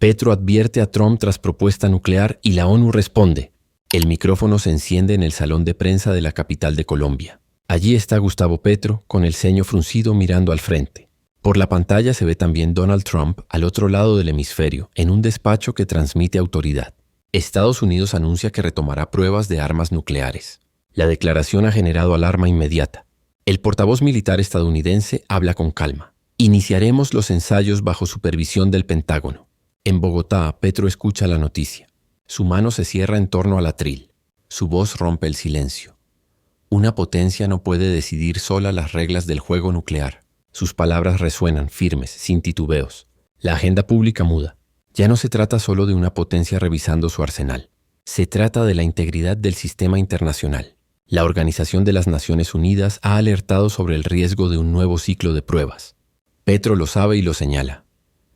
Petro advierte a Trump tras propuesta nuclear y la ONU responde. El micrófono se enciende en el salón de prensa de la capital de Colombia. Allí está Gustavo Petro, con el ceño fruncido mirando al frente. Por la pantalla se ve también Donald Trump al otro lado del hemisferio, en un despacho que transmite autoridad. Estados Unidos anuncia que retomará pruebas de armas nucleares. La declaración ha generado alarma inmediata. El portavoz militar estadounidense habla con calma. Iniciaremos los ensayos bajo supervisión del Pentágono. En Bogotá, Petro escucha la noticia. Su mano se cierra en torno al atril. Su voz rompe el silencio. Una potencia no puede decidir sola las reglas del juego nuclear. Sus palabras resuenan firmes, sin titubeos. La agenda pública muda. Ya no se trata solo de una potencia revisando su arsenal. Se trata de la integridad del sistema internacional. La Organización de las Naciones Unidas ha alertado sobre el riesgo de un nuevo ciclo de pruebas. Petro lo sabe y lo señala.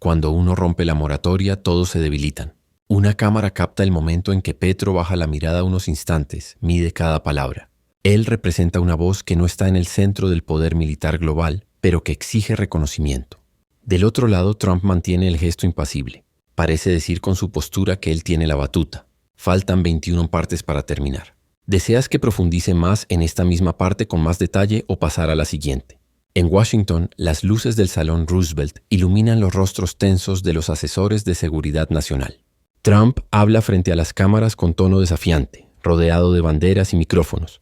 Cuando uno rompe la moratoria, todos se debilitan. Una cámara capta el momento en que Petro baja la mirada unos instantes, mide cada palabra. Él representa una voz que no está en el centro del poder militar global, pero que exige reconocimiento. Del otro lado, Trump mantiene el gesto impasible. Parece decir con su postura que él tiene la batuta. Faltan 21 partes para terminar. ¿Deseas que profundice más en esta misma parte con más detalle o pasar a la siguiente? En Washington, las luces del Salón Roosevelt iluminan los rostros tensos de los asesores de seguridad nacional. Trump habla frente a las cámaras con tono desafiante, rodeado de banderas y micrófonos.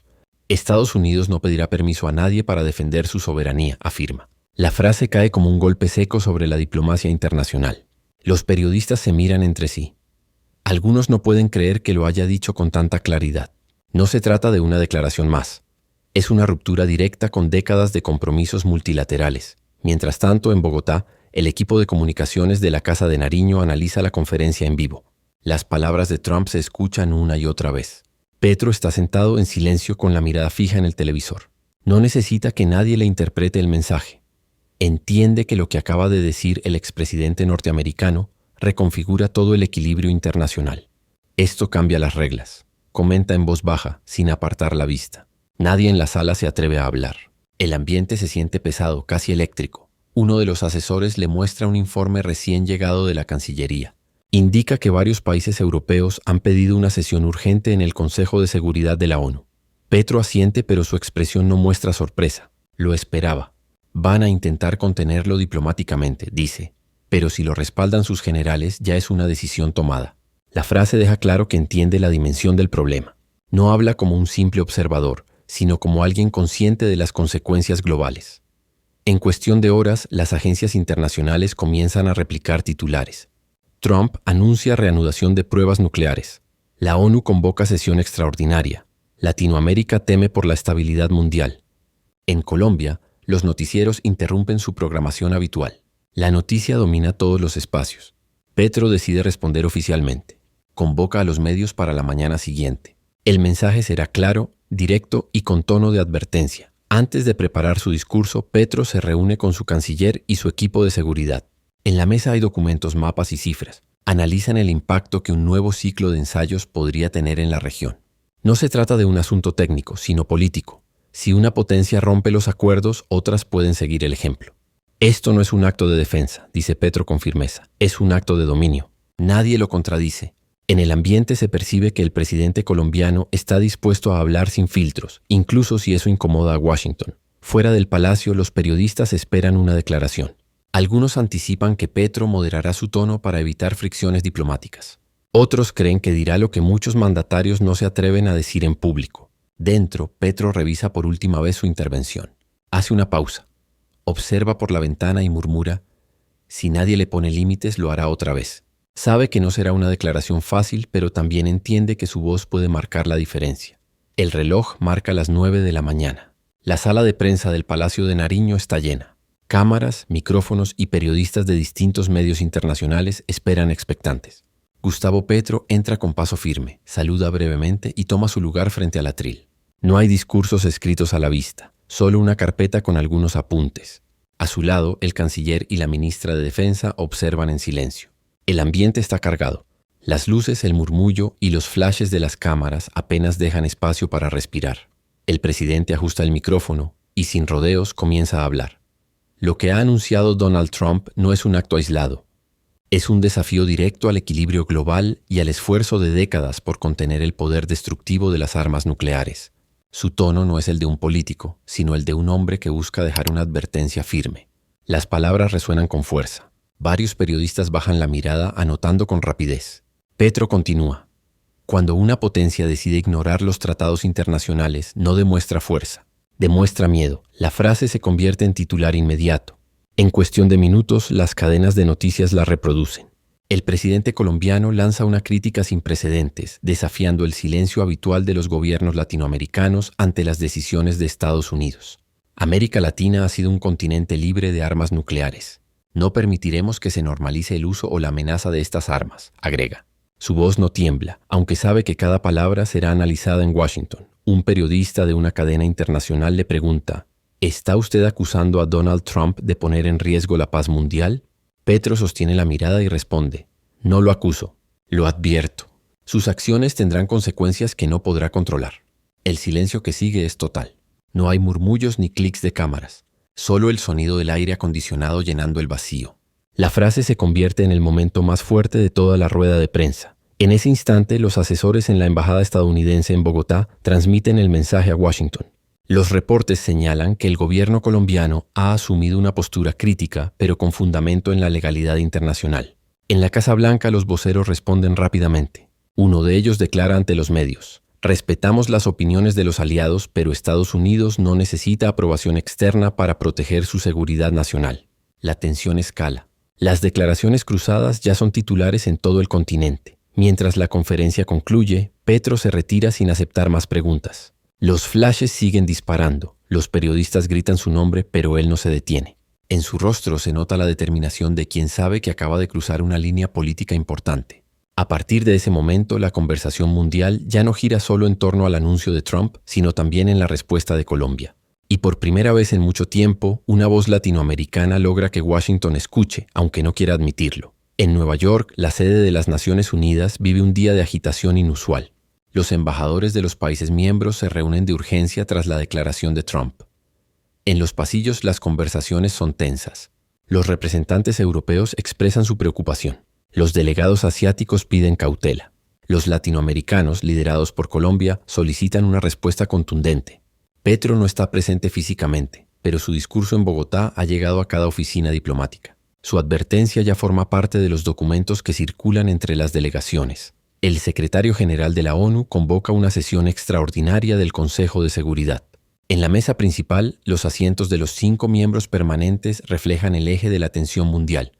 Estados Unidos no pedirá permiso a nadie para defender su soberanía, afirma. La frase cae como un golpe seco sobre la diplomacia internacional. Los periodistas se miran entre sí. Algunos no pueden creer que lo haya dicho con tanta claridad. No se trata de una declaración más. Es una ruptura directa con décadas de compromisos multilaterales. Mientras tanto, en Bogotá, el equipo de comunicaciones de la Casa de Nariño analiza la conferencia en vivo. Las palabras de Trump se escuchan una y otra vez. Petro está sentado en silencio con la mirada fija en el televisor. No necesita que nadie le interprete el mensaje. Entiende que lo que acaba de decir el expresidente norteamericano reconfigura todo el equilibrio internacional. Esto cambia las reglas. Comenta en voz baja, sin apartar la vista. Nadie en la sala se atreve a hablar. El ambiente se siente pesado, casi eléctrico. Uno de los asesores le muestra un informe recién llegado de la Cancillería. Indica que varios países europeos han pedido una sesión urgente en el Consejo de Seguridad de la ONU. Petro asiente, pero su expresión no muestra sorpresa. Lo esperaba. Van a intentar contenerlo diplomáticamente, dice. Pero si lo respaldan sus generales, ya es una decisión tomada. La frase deja claro que entiende la dimensión del problema. No habla como un simple observador, sino como alguien consciente de las consecuencias globales. En cuestión de horas, las agencias internacionales comienzan a replicar titulares. Trump anuncia reanudación de pruebas nucleares. La ONU convoca sesión extraordinaria. Latinoamérica teme por la estabilidad mundial. En Colombia, los noticieros interrumpen su programación habitual. La noticia domina todos los espacios. Petro decide responder oficialmente. Convoca a los medios para la mañana siguiente. El mensaje será claro, directo y con tono de advertencia. Antes de preparar su discurso, Petro se reúne con su canciller y su equipo de seguridad. En la mesa hay documentos, mapas y cifras. Analizan el impacto que un nuevo ciclo de ensayos podría tener en la región. No se trata de un asunto técnico, sino político. Si una potencia rompe los acuerdos, otras pueden seguir el ejemplo. Esto no es un acto de defensa, dice Petro con firmeza. Es un acto de dominio. Nadie lo contradice. En el ambiente se percibe que el presidente colombiano está dispuesto a hablar sin filtros, incluso si eso incomoda a Washington. Fuera del palacio, los periodistas esperan una declaración. Algunos anticipan que Petro moderará su tono para evitar fricciones diplomáticas. Otros creen que dirá lo que muchos mandatarios no se atreven a decir en público. Dentro, Petro revisa por última vez su intervención. Hace una pausa. Observa por la ventana y murmura: si nadie le pone límites, lo hará otra vez. Sabe que no será una declaración fácil, pero también entiende que su voz puede marcar la diferencia. El reloj marca las 9 de la mañana. La sala de prensa del Palacio de Nariño está llena. Cámaras, micrófonos y periodistas de distintos medios internacionales esperan expectantes. Gustavo Petro entra con paso firme, saluda brevemente y toma su lugar frente al atril. No hay discursos escritos a la vista, solo una carpeta con algunos apuntes. A su lado, el canciller y la ministra de Defensa observan en silencio. El ambiente está cargado. Las luces, el murmullo y los flashes de las cámaras apenas dejan espacio para respirar. El presidente ajusta el micrófono y sin rodeos comienza a hablar. Lo que ha anunciado Donald Trump no es un acto aislado. Es un desafío directo al equilibrio global y al esfuerzo de décadas por contener el poder destructivo de las armas nucleares. Su tono no es el de un político, sino el de un hombre que busca dejar una advertencia firme. Las palabras resuenan con fuerza. Varios periodistas bajan la mirada anotando con rapidez. Petro continúa. Cuando una potencia decide ignorar los tratados internacionales, no demuestra fuerza, demuestra miedo. La frase se convierte en titular inmediato. En cuestión de minutos, las cadenas de noticias la reproducen. El presidente colombiano lanza una crítica sin precedentes, desafiando el silencio habitual de los gobiernos latinoamericanos ante las decisiones de Estados Unidos. América Latina ha sido un continente libre de armas nucleares. No permitiremos que se normalice el uso o la amenaza de estas armas, agrega. Su voz no tiembla, aunque sabe que cada palabra será analizada en Washington. Un periodista de una cadena internacional le pregunta: ¿está usted acusando a Donald Trump de poner en riesgo la paz mundial? Petro sostiene la mirada y responde: no lo acuso, lo advierto. Sus acciones tendrán consecuencias que no podrá controlar. El silencio que sigue es total. No hay murmullos ni clics de cámaras, solo el sonido del aire acondicionado llenando el vacío. La frase se convierte en el momento más fuerte de toda la rueda de prensa. En ese instante, los asesores en la embajada estadounidense en Bogotá transmiten el mensaje a Washington. Los reportes señalan que el gobierno colombiano ha asumido una postura crítica, pero con fundamento en la legalidad internacional. En la Casa Blanca, los voceros responden rápidamente. Uno de ellos declara ante los medios: respetamos las opiniones de los aliados, pero Estados Unidos no necesita aprobación externa para proteger su seguridad nacional. La tensión escala. Las declaraciones cruzadas ya son titulares en todo el continente. Mientras la conferencia concluye, Petro se retira sin aceptar más preguntas. Los flashes siguen disparando. Los periodistas gritan su nombre, pero él no se detiene. En su rostro se nota la determinación de quien sabe que acaba de cruzar una línea política importante. A partir de ese momento, la conversación mundial ya no gira solo en torno al anuncio de Trump, sino también en la respuesta de Colombia. Y por primera vez en mucho tiempo, una voz latinoamericana logra que Washington escuche, aunque no quiera admitirlo. En Nueva York, la sede de las Naciones Unidas vive un día de agitación inusual. Los embajadores de los países miembros se reúnen de urgencia tras la declaración de Trump. En los pasillos las conversaciones son tensas. Los representantes europeos expresan su preocupación. Los delegados asiáticos piden cautela. Los latinoamericanos, liderados por Colombia, solicitan una respuesta contundente. Petro no está presente físicamente, pero su discurso en Bogotá ha llegado a cada oficina diplomática. Su advertencia ya forma parte de los documentos que circulan entre las delegaciones. El secretario general de la ONU convoca una sesión extraordinaria del Consejo de Seguridad. En la mesa principal, los asientos de los 5 miembros permanentes reflejan el eje de la atención mundial: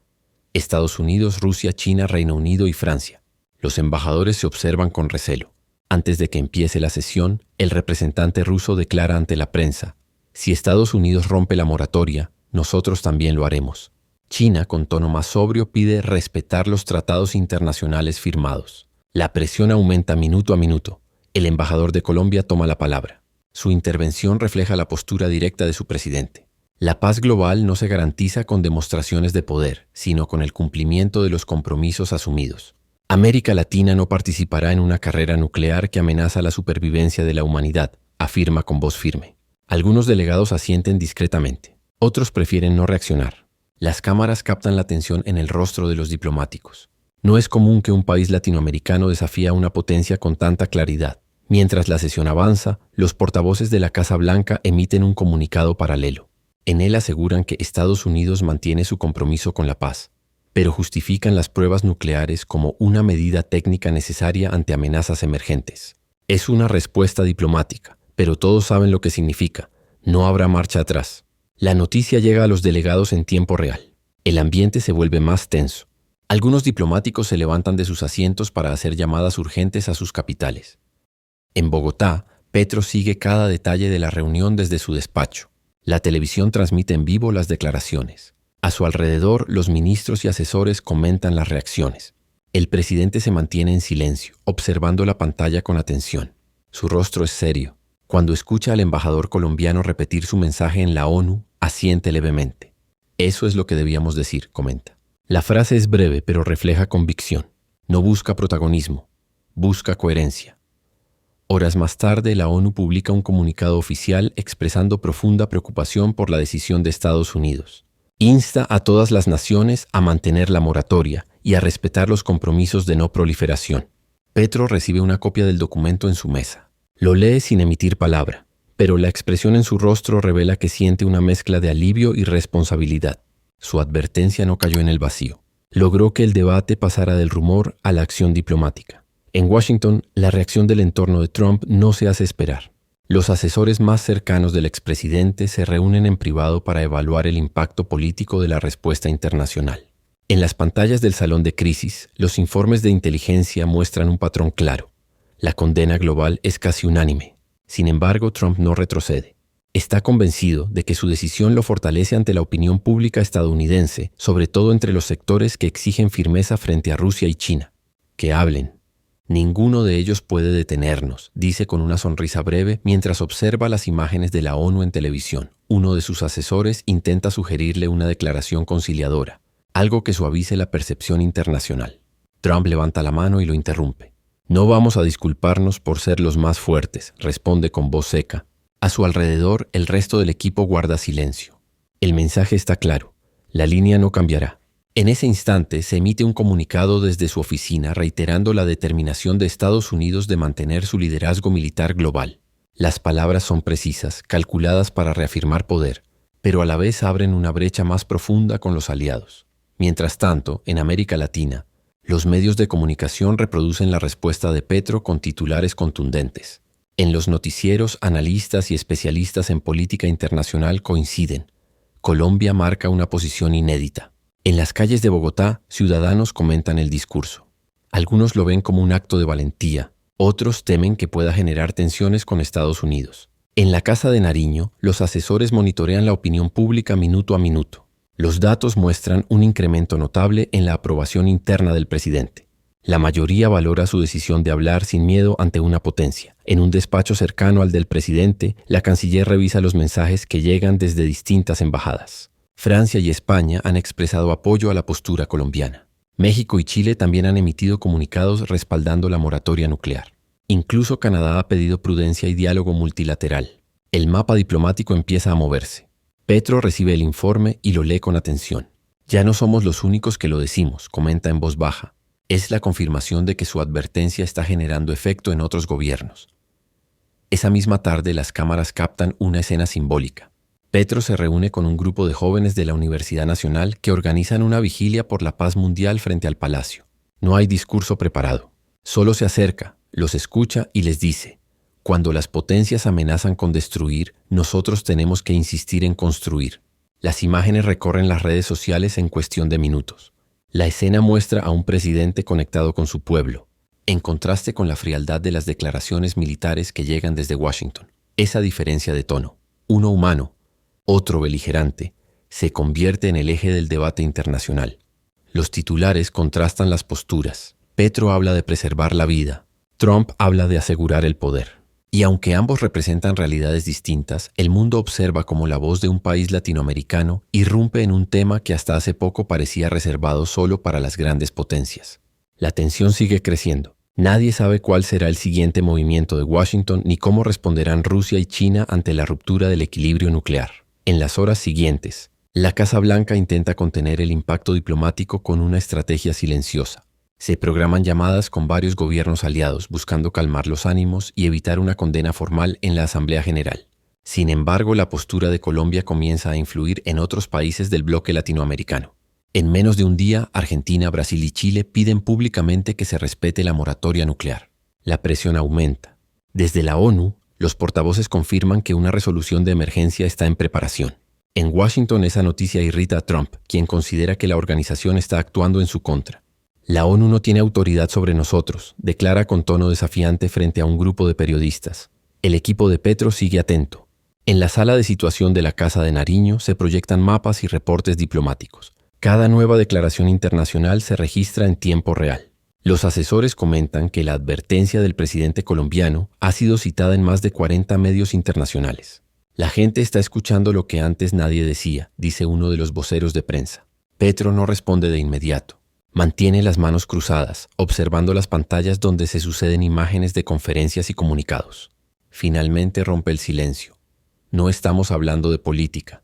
Estados Unidos, Rusia, China, Reino Unido y Francia. Los embajadores se observan con recelo. Antes de que empiece la sesión, el representante ruso declara ante la prensa: si Estados Unidos rompe la moratoria, nosotros también lo haremos. China, con tono más sobrio, pide respetar los tratados internacionales firmados. La presión aumenta minuto a minuto. El embajador de Colombia toma la palabra. Su intervención refleja la postura directa de su presidente. La paz global no se garantiza con demostraciones de poder, sino con el cumplimiento de los compromisos asumidos. América Latina no participará en una carrera nuclear que amenaza la supervivencia de la humanidad, afirma con voz firme. Algunos delegados asienten discretamente. Otros prefieren no reaccionar. Las cámaras captan la atención en el rostro de los diplomáticos. No es común que un país latinoamericano desafíe a una potencia con tanta claridad. Mientras la sesión avanza, los portavoces de la Casa Blanca emiten un comunicado paralelo. En él aseguran que Estados Unidos mantiene su compromiso con la paz, pero justifican las pruebas nucleares como una medida técnica necesaria ante amenazas emergentes. Es una respuesta diplomática, pero todos saben lo que significa. No habrá marcha atrás. La noticia llega a los delegados en tiempo real. El ambiente se vuelve más tenso. Algunos diplomáticos se levantan de sus asientos para hacer llamadas urgentes a sus capitales. En Bogotá, Petro sigue cada detalle de la reunión desde su despacho. La televisión transmite en vivo las declaraciones. A su alrededor, los ministros y asesores comentan las reacciones. El presidente se mantiene en silencio, observando la pantalla con atención. Su rostro es serio. Cuando escucha al embajador colombiano repetir su mensaje en la ONU, asiente levemente. Eso es lo que debíamos decir, comenta. La frase es breve, pero refleja convicción. No busca protagonismo, busca coherencia. Horas más tarde, la ONU publica un comunicado oficial expresando profunda preocupación por la decisión de Estados Unidos. Insta a todas las naciones a mantener la moratoria y a respetar los compromisos de no proliferación. Petro recibe una copia del documento en su mesa. Lo lee sin emitir palabra, pero la expresión en su rostro revela que siente una mezcla de alivio y responsabilidad. Su advertencia no cayó en el vacío. Logró que el debate pasara del rumor a la acción diplomática. En Washington, la reacción del entorno de Trump no se hace esperar. Los asesores más cercanos del expresidente se reúnen en privado para evaluar el impacto político de la respuesta internacional. En las pantallas del salón de crisis, los informes de inteligencia muestran un patrón claro. La condena global es casi unánime. Sin embargo, Trump no retrocede. Está convencido de que su decisión lo fortalece ante la opinión pública estadounidense, sobre todo entre los sectores que exigen firmeza frente a Rusia y China. Que hablen. Ninguno de ellos puede detenernos, dice con una sonrisa breve mientras observa las imágenes de la ONU en televisión. Uno de sus asesores intenta sugerirle una declaración conciliadora, algo que suavice la percepción internacional. Trump levanta la mano y lo interrumpe. No vamos a disculparnos por ser los más fuertes, responde con voz seca. A su alrededor, el resto del equipo guarda silencio. El mensaje está claro. La línea no cambiará. En ese instante se emite un comunicado desde su oficina reiterando la determinación de Estados Unidos de mantener su liderazgo militar global. Las palabras son precisas, calculadas para reafirmar poder, pero a la vez abren una brecha más profunda con los aliados. Mientras tanto, en América Latina, los medios de comunicación reproducen la respuesta de Petro con titulares contundentes. En los noticieros, analistas y especialistas en política internacional coinciden. Colombia marca una posición inédita. En las calles de Bogotá, ciudadanos comentan el discurso. Algunos lo ven como un acto de valentía, otros temen que pueda generar tensiones con Estados Unidos. En la Casa de Nariño, los asesores monitorean la opinión pública minuto a minuto. Los datos muestran un incremento notable en la aprobación interna del presidente. La mayoría valora su decisión de hablar sin miedo ante una potencia. En un despacho cercano al del presidente, la canciller revisa los mensajes que llegan desde distintas embajadas. Francia y España han expresado apoyo a la postura colombiana. México y Chile también han emitido comunicados respaldando la moratoria nuclear. Incluso Canadá ha pedido prudencia y diálogo multilateral. El mapa diplomático empieza a moverse. Petro recibe el informe y lo lee con atención. Ya no somos los únicos que lo decimos, comenta en voz baja. Es la confirmación de que su advertencia está generando efecto en otros gobiernos. Esa misma tarde las cámaras captan una escena simbólica. Petro se reúne con un grupo de jóvenes de la Universidad Nacional que organizan una vigilia por la paz mundial frente al palacio. No hay discurso preparado. Solo se acerca, los escucha y les dice: cuando las potencias amenazan con destruir, nosotros tenemos que insistir en construir. Las imágenes recorren las redes sociales en cuestión de minutos. La escena muestra a un presidente conectado con su pueblo, en contraste con la frialdad de las declaraciones militares que llegan desde Washington. Esa diferencia de tono, uno humano, otro beligerante, se convierte en el eje del debate internacional. Los titulares contrastan las posturas. Petro habla de preservar la vida. Trump habla de asegurar el poder. Y aunque ambos representan realidades distintas, el mundo observa cómo la voz de un país latinoamericano irrumpe en un tema que hasta hace poco parecía reservado solo para las grandes potencias. La tensión sigue creciendo. Nadie sabe cuál será el siguiente movimiento de Washington ni cómo responderán Rusia y China ante la ruptura del equilibrio nuclear. En las horas siguientes, la Casa Blanca intenta contener el impacto diplomático con una estrategia silenciosa. Se programan llamadas con varios gobiernos aliados buscando calmar los ánimos y evitar una condena formal en la Asamblea General. Sin embargo, la postura de Colombia comienza a influir en otros países del bloque latinoamericano. En menos de un día, Argentina, Brasil y Chile piden públicamente que se respete la moratoria nuclear. La presión aumenta. Desde la ONU, los portavoces confirman que una resolución de emergencia está en preparación. En Washington esa noticia irrita a Trump, quien considera que la organización está actuando en su contra. La ONU no tiene autoridad sobre nosotros, declara con tono desafiante frente a un grupo de periodistas. El equipo de Petro sigue atento. En la sala de situación de la Casa de Nariño se proyectan mapas y reportes diplomáticos. Cada nueva declaración internacional se registra en tiempo real. Los asesores comentan que la advertencia del presidente colombiano ha sido citada en más de 40 medios internacionales. La gente está escuchando lo que antes nadie decía, dice uno de los voceros de prensa. Petro no responde de inmediato. Mantiene las manos cruzadas, observando las pantallas donde se suceden imágenes de conferencias y comunicados. Finalmente rompe el silencio. No estamos hablando de política.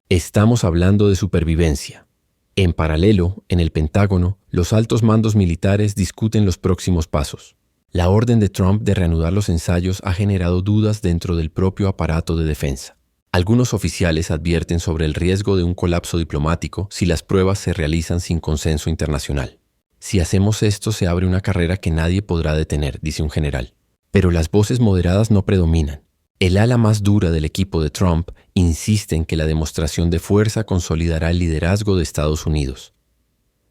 Estamos hablando de supervivencia. En paralelo, en el Pentágono, los altos mandos militares discuten los próximos pasos. La orden de Trump de reanudar los ensayos ha generado dudas dentro del propio aparato de defensa. Algunos oficiales advierten sobre el riesgo de un colapso diplomático si las pruebas se realizan sin consenso internacional. Si hacemos esto, se abre una carrera que nadie podrá detener, dice un general. Pero las voces moderadas no predominan. El ala más dura del equipo de Trump insiste en que la demostración de fuerza consolidará el liderazgo de Estados Unidos.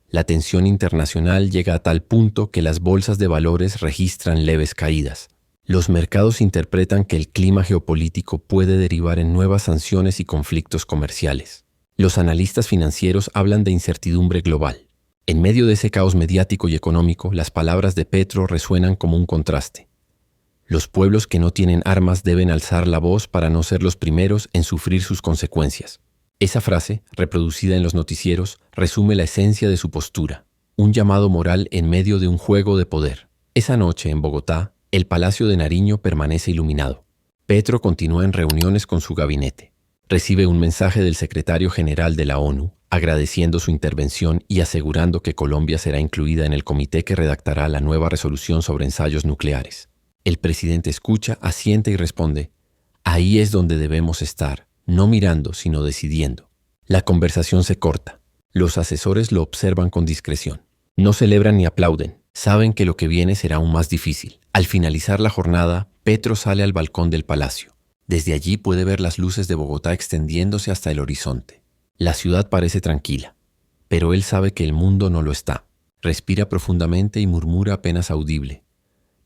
La tensión internacional llega a tal punto que las bolsas de valores registran leves caídas. Los mercados interpretan que el clima geopolítico puede derivar en nuevas sanciones y conflictos comerciales. Los analistas financieros hablan de incertidumbre global. En medio de ese caos mediático y económico, las palabras de Petro resuenan como un contraste. Los pueblos que no tienen armas deben alzar la voz para no ser los primeros en sufrir sus consecuencias. Esa frase, reproducida en los noticieros, resume la esencia de su postura, un llamado moral en medio de un juego de poder. Esa noche, en Bogotá, el Palacio de Nariño permanece iluminado. Petro continúa en reuniones con su gabinete. Recibe un mensaje del secretario general de la ONU, agradeciendo su intervención y asegurando que Colombia será incluida en el comité que redactará la nueva resolución sobre ensayos nucleares. El presidente escucha, asiente y responde: ahí es donde debemos estar, no mirando, sino decidiendo. La conversación se corta. Los asesores lo observan con discreción. No celebran ni aplauden. Saben que lo que viene será aún más difícil. Al finalizar la jornada, Petro sale al balcón del palacio. Desde allí puede ver las luces de Bogotá extendiéndose hasta el horizonte. La ciudad parece tranquila, pero él sabe que el mundo no lo está. Respira profundamente y murmura apenas audible: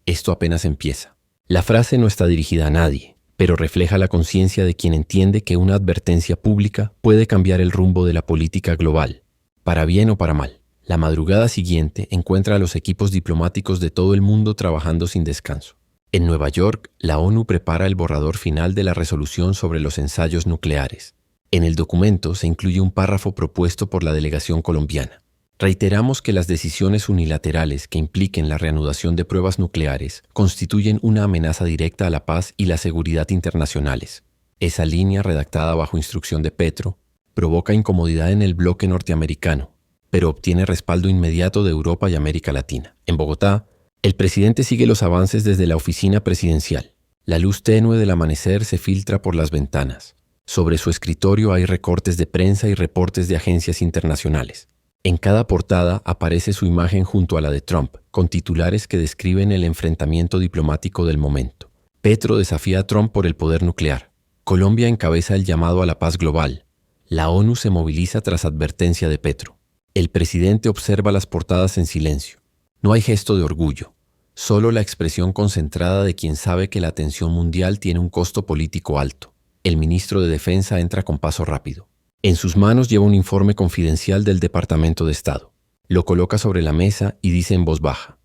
esto apenas empieza. La frase no está dirigida a nadie, pero refleja la conciencia de quien entiende que una advertencia pública puede cambiar el rumbo de la política global, para bien o para mal. La madrugada siguiente encuentra a los equipos diplomáticos de todo el mundo trabajando sin descanso. En Nueva York, la ONU prepara el borrador final de la resolución sobre los ensayos nucleares. En el documento se incluye un párrafo propuesto por la delegación colombiana. Reiteramos que las decisiones unilaterales que impliquen la reanudación de pruebas nucleares constituyen una amenaza directa a la paz y la seguridad internacionales. Esa línea, redactada bajo instrucción de Petro, provoca incomodidad en el bloque norteamericano, pero obtiene respaldo inmediato de Europa y América Latina. En Bogotá, el presidente sigue los avances desde la oficina presidencial. La luz tenue del amanecer se filtra por las ventanas. Sobre su escritorio hay recortes de prensa y reportes de agencias internacionales. En cada portada aparece su imagen junto a la de Trump, con titulares que describen el enfrentamiento diplomático del momento. Petro desafía a Trump por el poder nuclear. Colombia encabeza el llamado a la paz global. La ONU se moviliza tras advertencia de Petro. El presidente observa las portadas en silencio. No hay gesto de orgullo, solo la expresión concentrada de quien sabe que la atención mundial tiene un costo político alto. El ministro de Defensa entra con paso rápido. En sus manos lleva un informe confidencial del Departamento de Estado. Lo coloca sobre la mesa y dice en voz baja: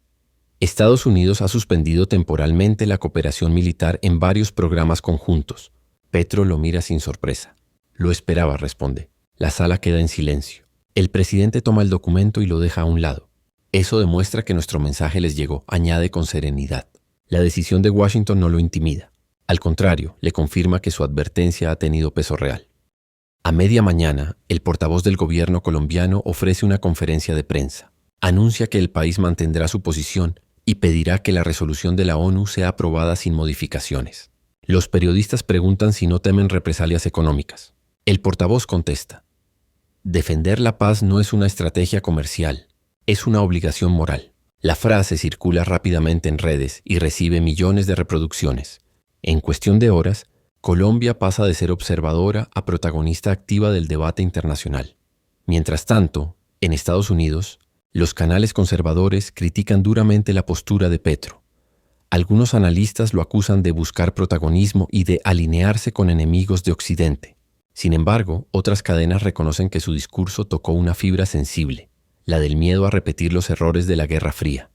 Estados Unidos ha suspendido temporalmente la cooperación militar en varios programas conjuntos. Petro lo mira sin sorpresa. Lo esperaba, responde. La sala queda en silencio. El presidente toma el documento y lo deja a un lado. Eso demuestra que nuestro mensaje les llegó, añade con serenidad. La decisión de Washington no lo intimida. Al contrario, le confirma que su advertencia ha tenido peso real. A media mañana, el portavoz del gobierno colombiano ofrece una conferencia de prensa. Anuncia que el país mantendrá su posición y pedirá que la resolución de la ONU sea aprobada sin modificaciones. Los periodistas preguntan si no temen represalias económicas. El portavoz contesta: defender la paz no es una estrategia comercial, es una obligación moral. La frase circula rápidamente en redes y recibe millones de reproducciones. En cuestión de horas, Colombia pasa de ser observadora a protagonista activa del debate internacional. Mientras tanto, en Estados Unidos, los canales conservadores critican duramente la postura de Petro. Algunos analistas lo acusan de buscar protagonismo y de alinearse con enemigos de Occidente. Sin embargo, otras cadenas reconocen que su discurso tocó una fibra sensible, la del miedo a repetir los errores de la Guerra Fría.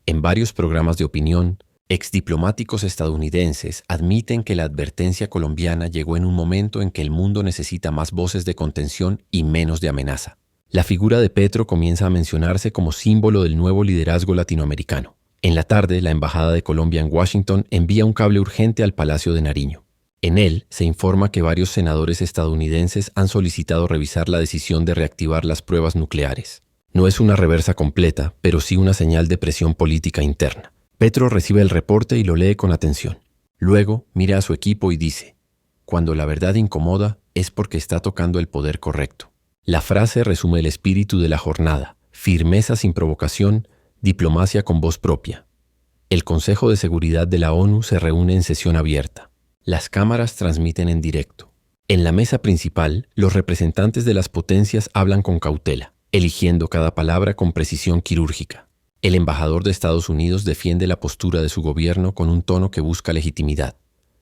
En varios programas de opinión, exdiplomáticos estadounidenses admiten que la advertencia colombiana llegó en un momento en que el mundo necesita más voces de contención y menos de amenaza. La figura de Petro comienza a mencionarse como símbolo del nuevo liderazgo latinoamericano. En la tarde, la Embajada de Colombia en Washington envía un cable urgente al Palacio de Nariño. En él se informa que varios senadores estadounidenses han solicitado revisar la decisión de reactivar las pruebas nucleares. No es una reversa completa, pero sí una señal de presión política interna. Petro recibe el reporte y lo lee con atención. Luego mira a su equipo y dice: cuando la verdad incomoda es porque está tocando el poder correcto. La frase resume el espíritu de la jornada: firmeza sin provocación, diplomacia con voz propia. El Consejo de Seguridad de la ONU se reúne en sesión abierta. Las cámaras transmiten en directo. En la mesa principal, los representantes de las potencias hablan con cautela, eligiendo cada palabra con precisión quirúrgica. El embajador de Estados Unidos defiende la postura de su gobierno con un tono que busca legitimidad.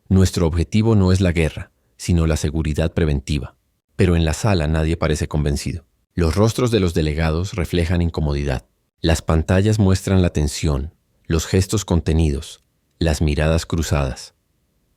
Nuestro objetivo no es la guerra, sino la seguridad preventiva. Pero en la sala nadie parece convencido. Los rostros de los delegados reflejan incomodidad. Las pantallas muestran la tensión, los gestos contenidos, las miradas cruzadas.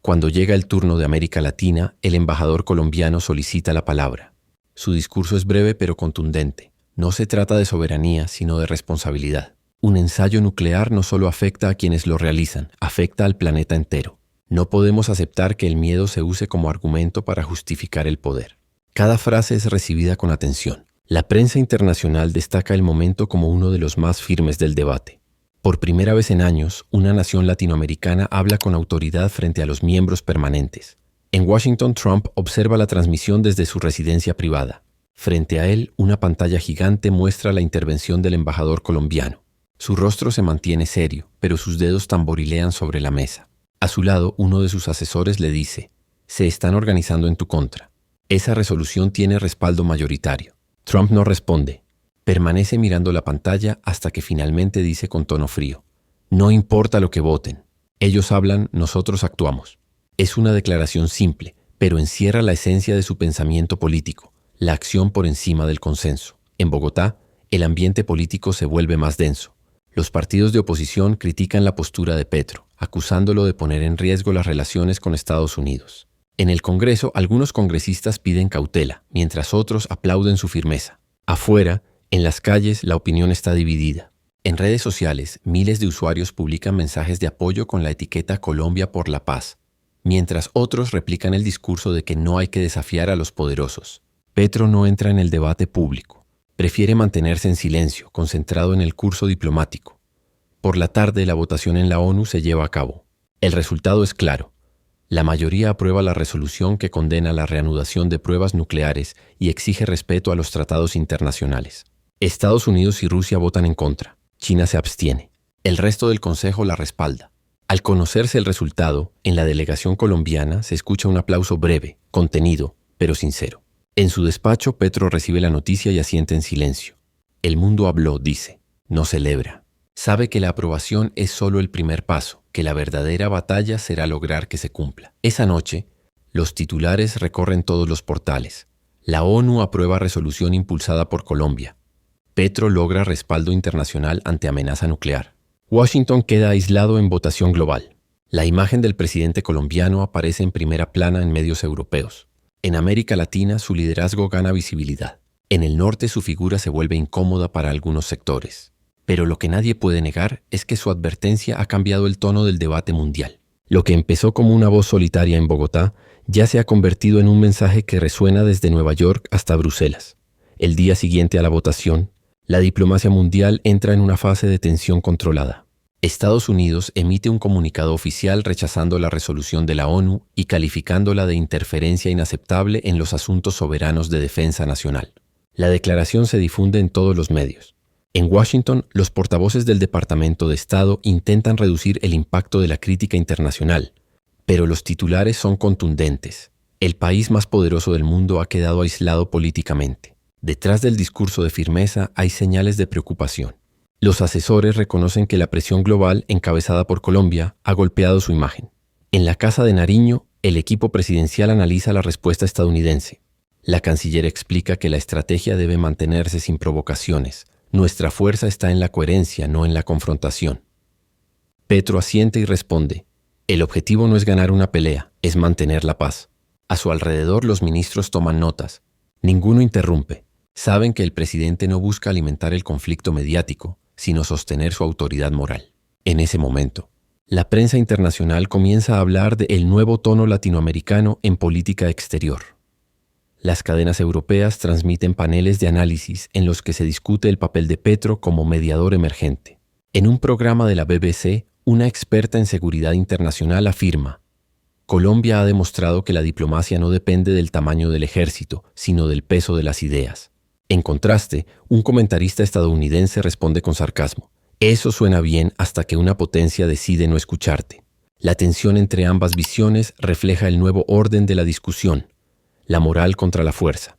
Cuando llega el turno de América Latina, el embajador colombiano solicita la palabra. Su discurso es breve pero contundente. No se trata de soberanía, sino de responsabilidad. Un ensayo nuclear no solo afecta a quienes lo realizan, afecta al planeta entero. No podemos aceptar que el miedo se use como argumento para justificar el poder. Cada frase es recibida con atención. La prensa internacional destaca el momento como uno de los más firmes del debate. Por primera vez en años, una nación latinoamericana habla con autoridad frente a los miembros permanentes. En Washington, Trump observa la transmisión desde su residencia privada. Frente a él, una pantalla gigante muestra la intervención del embajador colombiano. Su rostro se mantiene serio, pero sus dedos tamborilean sobre la mesa. A su lado, uno de sus asesores le dice: se están organizando en tu contra. Esa resolución tiene respaldo mayoritario. Trump no responde. Permanece mirando la pantalla hasta que finalmente dice con tono frío: no importa lo que voten. Ellos hablan, nosotros actuamos. Es una declaración simple, pero encierra la esencia de su pensamiento político, la acción por encima del consenso. En Bogotá, el ambiente político se vuelve más denso. Los partidos de oposición critican la postura de Petro, acusándolo de poner en riesgo las relaciones con Estados Unidos. En el Congreso, algunos congresistas piden cautela, mientras otros aplauden su firmeza. Afuera, en las calles, la opinión está dividida. En redes sociales, miles de usuarios publican mensajes de apoyo con la etiqueta Colombia por la paz, mientras otros replican el discurso de que no hay que desafiar a los poderosos. Petro no entra en el debate público. Prefiere mantenerse en silencio, concentrado en el curso diplomático. Por la tarde, la votación en la ONU se lleva a cabo. El resultado es claro. La mayoría aprueba la resolución que condena la reanudación de pruebas nucleares y exige respeto a los tratados internacionales. Estados Unidos y Rusia votan en contra. China se abstiene. El resto del Consejo la respalda. Al conocerse el resultado, en la delegación colombiana se escucha un aplauso breve, contenido, pero sincero. En su despacho, Petro recibe la noticia y asiente en silencio. El mundo habló, dice, no celebra. Sabe que la aprobación es solo el primer paso, que la verdadera batalla será lograr que se cumpla. Esa noche, los titulares recorren todos los portales. La ONU aprueba resolución impulsada por Colombia. Petro logra respaldo internacional ante amenaza nuclear. Washington queda aislado en votación global. La imagen del presidente colombiano aparece en primera plana en medios europeos. En América Latina su liderazgo gana visibilidad. En el norte su figura se vuelve incómoda para algunos sectores. Pero lo que nadie puede negar es que su advertencia ha cambiado el tono del debate mundial. Lo que empezó como una voz solitaria en Bogotá ya se ha convertido en un mensaje que resuena desde Nueva York hasta Bruselas. El día siguiente a la votación, la diplomacia mundial entra en una fase de tensión controlada. Estados Unidos emite un comunicado oficial rechazando la resolución de la ONU y calificándola de interferencia inaceptable en los asuntos soberanos de defensa nacional. La declaración se difunde en todos los medios. En Washington, los portavoces del Departamento de Estado intentan reducir el impacto de la crítica internacional, pero los titulares son contundentes. El país más poderoso del mundo ha quedado aislado políticamente. Detrás del discurso de firmeza hay señales de preocupación. Los asesores reconocen que la presión global encabezada por Colombia ha golpeado su imagen. En la Casa de Nariño, el equipo presidencial analiza la respuesta estadounidense. La canciller explica que la estrategia debe mantenerse sin provocaciones. Nuestra fuerza está en la coherencia, no en la confrontación. Petro asiente y responde: el objetivo no es ganar una pelea, es mantener la paz. A su alrededor los ministros toman notas. Ninguno interrumpe. Saben que el presidente no busca alimentar el conflicto mediático, sino sostener su autoridad moral. En ese momento, La prensa internacional comienza a hablar de el nuevo tono latinoamericano en política exterior. Las cadenas europeas transmiten paneles de análisis en los que se discute el papel de Petro como mediador emergente. En un programa de la BBC, una experta en seguridad internacional afirma: Colombia ha demostrado que la diplomacia no depende del tamaño del ejército, sino del peso de las ideas. En contraste, un comentarista estadounidense responde con sarcasmo: eso suena bien hasta que una potencia decide no escucharte. La tensión entre ambas visiones refleja el nuevo orden de la discusión, la moral contra la fuerza.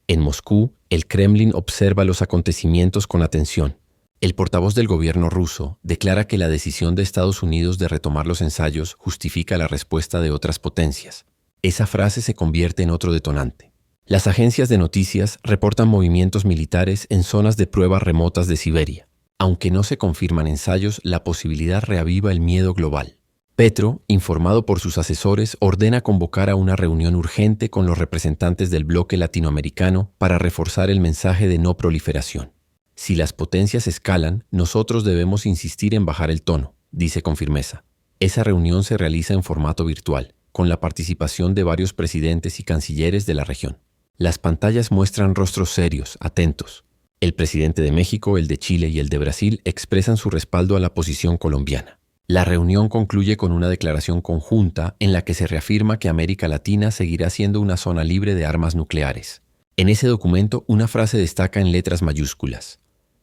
En Moscú, el Kremlin observa los acontecimientos con atención. El portavoz del gobierno ruso declara que la decisión de Estados Unidos de retomar los ensayos justifica la respuesta de otras potencias. Esa frase se convierte en otro detonante. Las agencias de noticias reportan movimientos militares en zonas de prueba remotas de Siberia. Aunque no se confirman ensayos, la posibilidad reaviva el miedo global. Petro, informado por sus asesores, ordena convocar a una reunión urgente con los representantes del bloque latinoamericano para reforzar el mensaje de no proliferación. Si las potencias escalan, nosotros debemos insistir en bajar el tono, dice con firmeza. Esa reunión se realiza en formato virtual, con la participación de varios presidentes y cancilleres de la región. Las pantallas muestran rostros serios, atentos. El presidente de México, el de Chile y el de Brasil expresan su respaldo a la posición colombiana. La reunión concluye con una declaración conjunta en la que se reafirma que América Latina seguirá siendo una zona libre de armas nucleares. En ese documento, una frase destaca en letras mayúsculas: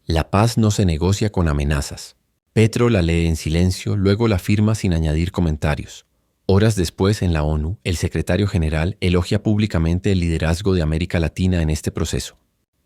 la paz no se negocia con amenazas. Petro la lee en silencio, luego la firma sin añadir comentarios. Horas después, en la ONU, el secretario general elogia públicamente el liderazgo de América Latina en este proceso.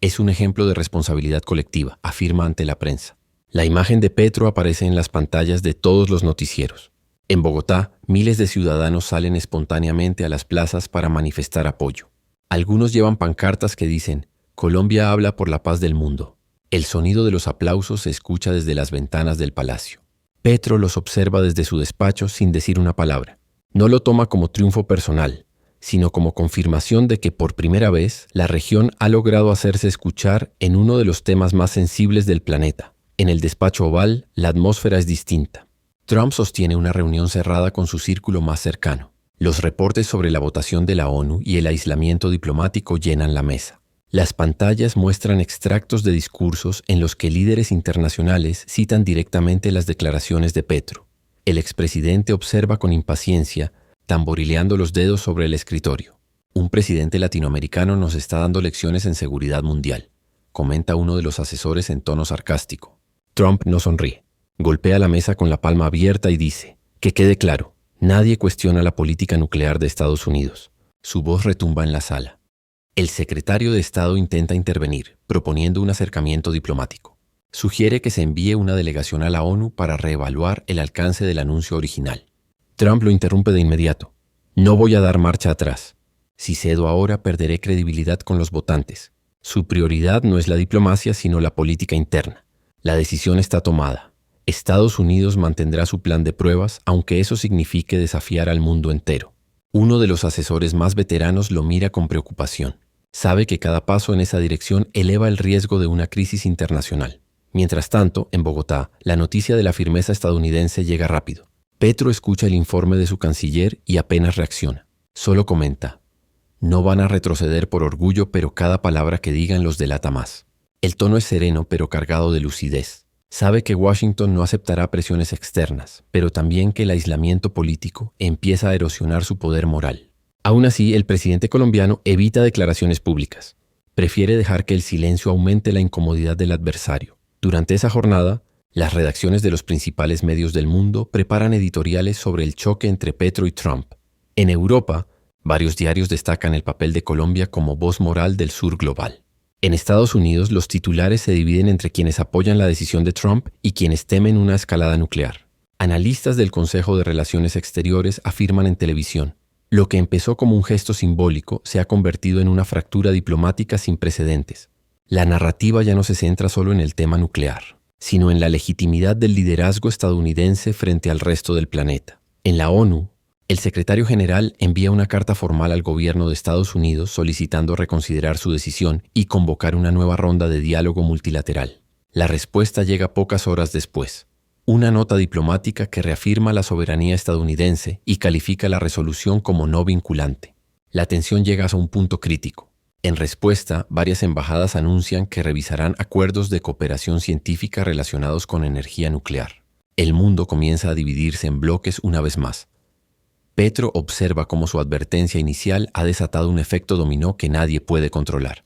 Es un ejemplo de responsabilidad colectiva, afirma ante la prensa. La imagen de Petro aparece en las pantallas de todos los noticieros. En Bogotá, miles de ciudadanos salen espontáneamente a las plazas para manifestar apoyo. Algunos llevan pancartas que dicen: Colombia habla por la paz del mundo. El sonido de los aplausos se escucha desde las ventanas del palacio. Petro los observa desde su despacho sin decir una palabra. No lo toma como triunfo personal, sino como confirmación de que por primera vez la región ha logrado hacerse escuchar en uno de los temas más sensibles del planeta. En el despacho oval, la atmósfera es distinta. Trump sostiene una reunión cerrada con su círculo más cercano. Los reportes sobre la votación de la ONU y el aislamiento diplomático llenan la mesa. Las pantallas muestran extractos de discursos en los que líderes internacionales citan directamente las declaraciones de Petro. El expresidente observa con impaciencia, tamborileando los dedos sobre el escritorio. Un presidente latinoamericano nos está dando lecciones en seguridad mundial, comenta uno de los asesores en tono sarcástico. Trump no sonríe. Golpea la mesa con la palma abierta y dice: que quede claro, nadie cuestiona la política nuclear de Estados Unidos. Su voz retumba en la sala. El secretario de Estado intenta intervenir, proponiendo un acercamiento diplomático. Sugiere que se envíe una delegación a la ONU para reevaluar el alcance del anuncio original. Trump lo interrumpe de inmediato. No voy a dar marcha atrás. Si cedo ahora, perderé credibilidad con los votantes. Su prioridad no es la diplomacia, sino la política interna. La decisión está tomada. Estados Unidos mantendrá su plan de pruebas, aunque eso signifique desafiar al mundo entero. Uno de los asesores más veteranos lo mira con preocupación. Sabe que cada paso en esa dirección eleva el riesgo de una crisis internacional. Mientras tanto, en Bogotá, la noticia de la firmeza estadounidense llega rápido. Petro escucha el informe de su canciller y apenas reacciona. Solo comenta: no van a retroceder por orgullo, pero cada palabra que digan los delata más. El tono es sereno, pero cargado de lucidez. Sabe que Washington no aceptará presiones externas, pero también que el aislamiento político empieza a erosionar su poder moral. Aún así, el presidente colombiano evita declaraciones públicas. Prefiere dejar que el silencio aumente la incomodidad del adversario. Durante esa jornada, las redacciones de los principales medios del mundo preparan editoriales sobre el choque entre Petro y Trump. En Europa, varios diarios destacan el papel de Colombia como voz moral del sur global. En Estados Unidos, los titulares se dividen entre quienes apoyan la decisión de Trump y quienes temen una escalada nuclear. Analistas del Consejo de Relaciones Exteriores afirman en televisión: lo que empezó como un gesto simbólico se ha convertido en una fractura diplomática sin precedentes. La narrativa ya no se centra solo en el tema nuclear, sino en la legitimidad del liderazgo estadounidense frente al resto del planeta. En la ONU, el secretario general envía una carta formal al gobierno de Estados Unidos solicitando reconsiderar su decisión y convocar una nueva ronda de diálogo multilateral. La respuesta llega pocas horas después. Una nota diplomática que reafirma la soberanía estadounidense y califica la resolución como no vinculante. La tensión llega a un punto crítico. En respuesta, varias embajadas anuncian que revisarán acuerdos de cooperación científica relacionados con energía nuclear. El mundo comienza a dividirse en bloques una vez más. Petro observa cómo su advertencia inicial ha desatado un efecto dominó que nadie puede controlar.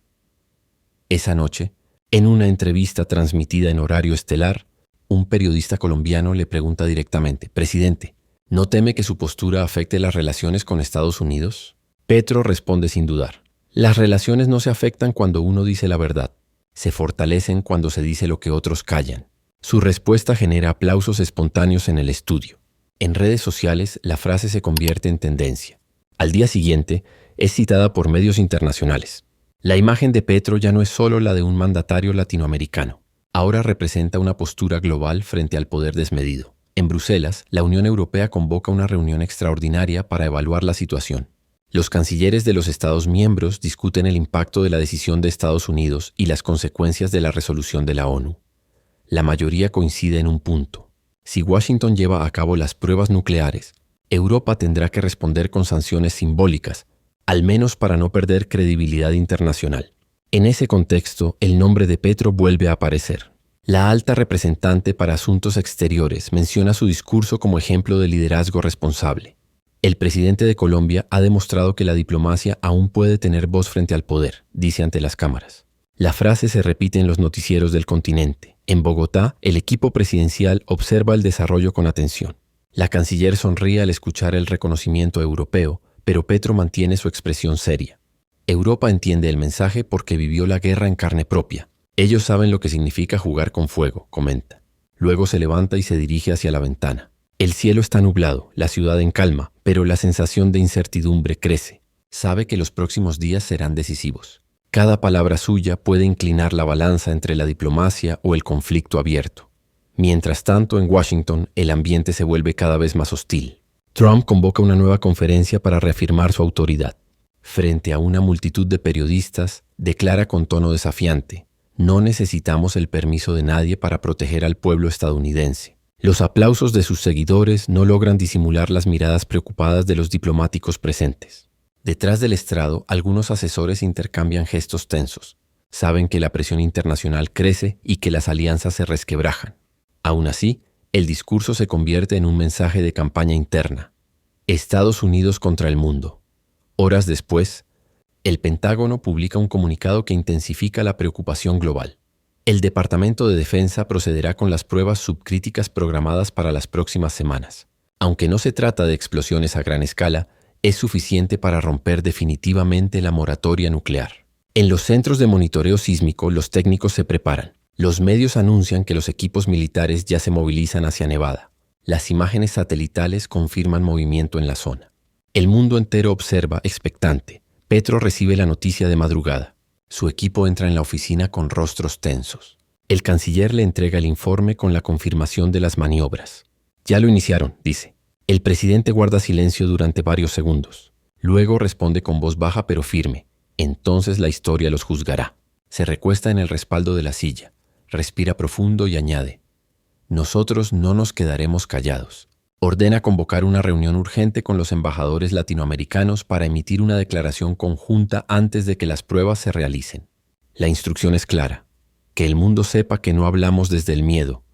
Esa noche, en una entrevista transmitida en horario estelar, un periodista colombiano le pregunta directamente: «Presidente, ¿no teme que su postura afecte las relaciones con Estados Unidos?» Petro responde sin dudar: «Las relaciones no se afectan cuando uno dice la verdad, se fortalecen cuando se dice lo que otros callan». Su respuesta genera aplausos espontáneos en el estudio. En redes sociales, la frase se convierte en tendencia. Al día siguiente, es citada por medios internacionales. La imagen de Petro ya no es solo la de un mandatario latinoamericano. Ahora representa una postura global frente al poder desmedido. En Bruselas, la Unión Europea convoca una reunión extraordinaria para evaluar la situación. Los cancilleres de los Estados miembros discuten el impacto de la decisión de Estados Unidos y las consecuencias de la resolución de la ONU. La mayoría coincide en un punto. Si Washington lleva a cabo las pruebas nucleares, Europa tendrá que responder con sanciones simbólicas, al menos para no perder credibilidad internacional. En ese contexto, el nombre de Petro vuelve a aparecer. La alta representante para Asuntos Exteriores menciona su discurso como ejemplo de liderazgo responsable. El presidente de Colombia ha demostrado que la diplomacia aún puede tener voz frente al poder, dice ante las cámaras. La frase se repite en los noticieros del continente. En Bogotá, el equipo presidencial observa el desarrollo con atención. La canciller sonríe al escuchar el reconocimiento europeo, pero Petro mantiene su expresión seria. Europa entiende el mensaje porque vivió la guerra en carne propia. Ellos saben lo que significa jugar con fuego, comenta. Luego se levanta y se dirige hacia la ventana. El cielo está nublado, la ciudad en calma, pero la sensación de incertidumbre crece. Sabe que los próximos días serán decisivos. Cada palabra suya puede inclinar la balanza entre la diplomacia o el conflicto abierto. Mientras tanto, en Washington, el ambiente se vuelve cada vez más hostil. Trump convoca una nueva conferencia para reafirmar su autoridad. Frente a una multitud de periodistas, declara con tono desafiante: «No necesitamos el permiso de nadie para proteger al pueblo estadounidense». Los aplausos de sus seguidores no logran disimular las miradas preocupadas de los diplomáticos presentes. Detrás del estrado, algunos asesores intercambian gestos tensos. Saben que la presión internacional crece y que las alianzas se resquebrajan. Aún así, el discurso se convierte en un mensaje de campaña interna. Estados Unidos contra el mundo. Horas después, el Pentágono publica un comunicado que intensifica la preocupación global. El Departamento de Defensa procederá con las pruebas subcríticas programadas para las próximas semanas. Aunque no se trata de explosiones a gran escala, es suficiente para romper definitivamente la moratoria nuclear. En los centros de monitoreo sísmico, los técnicos se preparan. Los medios anuncian que los equipos militares ya se movilizan hacia Nevada. Las imágenes satelitales confirman movimiento en la zona. El mundo entero observa, expectante. Petro recibe la noticia de madrugada. Su equipo entra en la oficina con rostros tensos. El canciller le entrega el informe con la confirmación de las maniobras. «Ya lo iniciaron», dice. El presidente guarda silencio durante varios segundos. Luego responde con voz baja pero firme: «Entonces la historia los juzgará». Se recuesta en el respaldo de la silla, respira profundo y añade: «Nosotros no nos quedaremos callados». Ordena convocar una reunión urgente con los embajadores latinoamericanos para emitir una declaración conjunta antes de que las pruebas se realicen. La instrucción es clara: que el mundo sepa que no hablamos desde el miedo,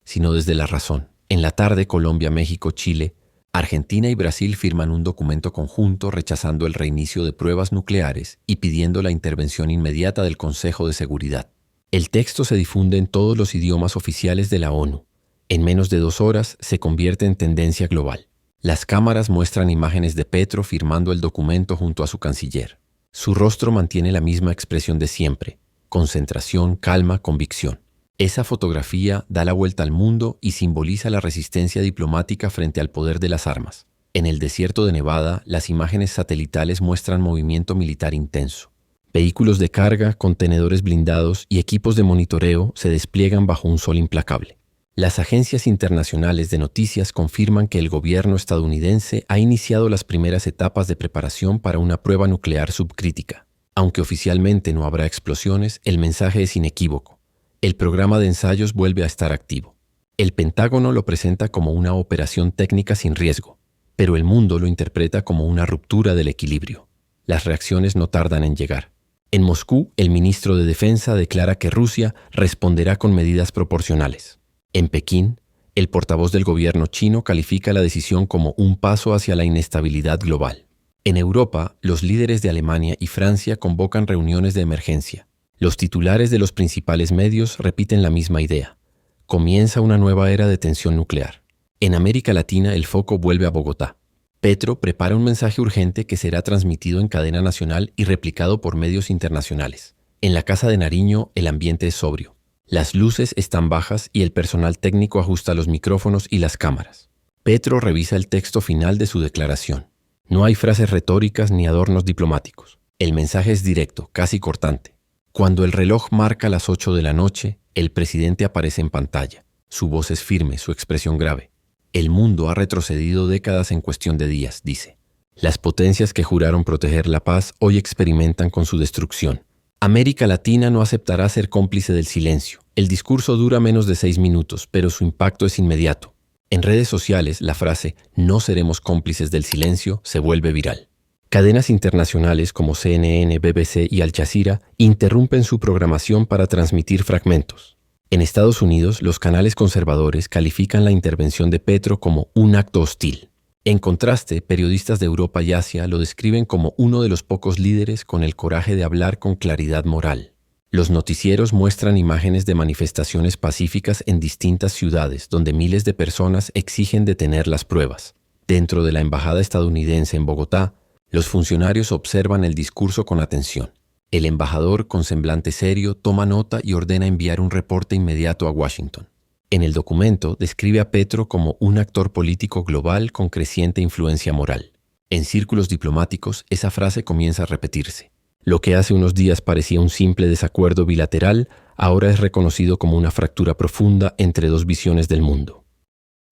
sino desde la razón. En la tarde, Colombia, México, Chile, Argentina y Brasil firman un documento conjunto rechazando el reinicio de pruebas nucleares y pidiendo la intervención inmediata del Consejo de Seguridad. El texto se difunde en todos los idiomas oficiales de la ONU. En menos de 2 horas se convierte en tendencia global. Las cámaras muestran imágenes de Petro firmando el documento junto a su canciller. Su rostro mantiene la misma expresión de siempre: concentración, calma, convicción. Esa fotografía da la vuelta al mundo y simboliza la resistencia diplomática frente al poder de las armas. En el desierto de Nevada, las imágenes satelitales muestran movimiento militar intenso. Vehículos de carga, contenedores blindados y equipos de monitoreo se despliegan bajo un sol implacable. Las agencias internacionales de noticias confirman que el gobierno estadounidense ha iniciado las primeras etapas de preparación para una prueba nuclear subcrítica. Aunque oficialmente no habrá explosiones, el mensaje es inequívoco. El programa de ensayos vuelve a estar activo. El Pentágono lo presenta como una operación técnica sin riesgo, pero el mundo lo interpreta como una ruptura del equilibrio. Las reacciones no tardan en llegar. En Moscú, el ministro de Defensa declara que Rusia responderá con medidas proporcionales. En Pekín, el portavoz del gobierno chino califica la decisión como un paso hacia la inestabilidad global. En Europa, los líderes de Alemania y Francia convocan reuniones de emergencia. Los titulares de los principales medios repiten la misma idea. Comienza una nueva era de tensión nuclear. En América Latina, el foco vuelve a Bogotá. Petro prepara un mensaje urgente que será transmitido en cadena nacional y replicado por medios internacionales. En la Casa de Nariño, el ambiente es sobrio. Las luces están bajas y el personal técnico ajusta los micrófonos y las cámaras. Petro revisa el texto final de su declaración. No hay frases retóricas ni adornos diplomáticos. El mensaje es directo, casi cortante. Cuando el reloj marca las 8 de la noche, el presidente aparece en pantalla. Su voz es firme, su expresión grave. El mundo ha retrocedido décadas en cuestión de días, dice. Las potencias que juraron proteger la paz hoy experimentan con su destrucción. América Latina no aceptará ser cómplice del silencio. El discurso dura menos de 6 minutos, pero su impacto es inmediato. En redes sociales, la frase «no seremos cómplices del silencio» se vuelve viral. Cadenas internacionales como CNN, BBC y Al Jazeera interrumpen su programación para transmitir fragmentos. En Estados Unidos, los canales conservadores califican la intervención de Petro como un acto hostil. En contraste, periodistas de Europa y Asia lo describen como uno de los pocos líderes con el coraje de hablar con claridad moral. Los noticieros muestran imágenes de manifestaciones pacíficas en distintas ciudades donde miles de personas exigen detener las pruebas. Dentro de la embajada estadounidense en Bogotá, los funcionarios observan el discurso con atención. El embajador, con semblante serio, toma nota y ordena enviar un reporte inmediato a Washington. En el documento describe a Petro como un actor político global con creciente influencia moral. En círculos diplomáticos, esa frase comienza a repetirse. Lo que hace unos días parecía un simple desacuerdo bilateral, ahora es reconocido como una fractura profunda entre dos visiones del mundo.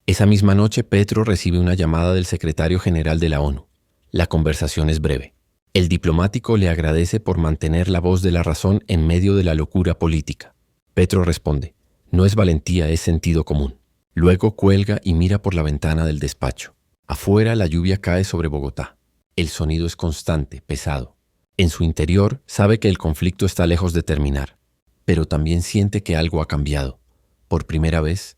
Esa misma noche, Petro recibe una llamada del secretario general de la ONU. La conversación es breve. El diplomático le agradece por mantener la voz de la razón en medio de la locura política. Petro responde, no es valentía, es sentido común. Luego cuelga y mira por la ventana del despacho. Afuera la lluvia cae sobre Bogotá. El sonido es constante, pesado. En su interior sabe que el conflicto está lejos de terminar, pero también siente que algo ha cambiado. Por primera vez,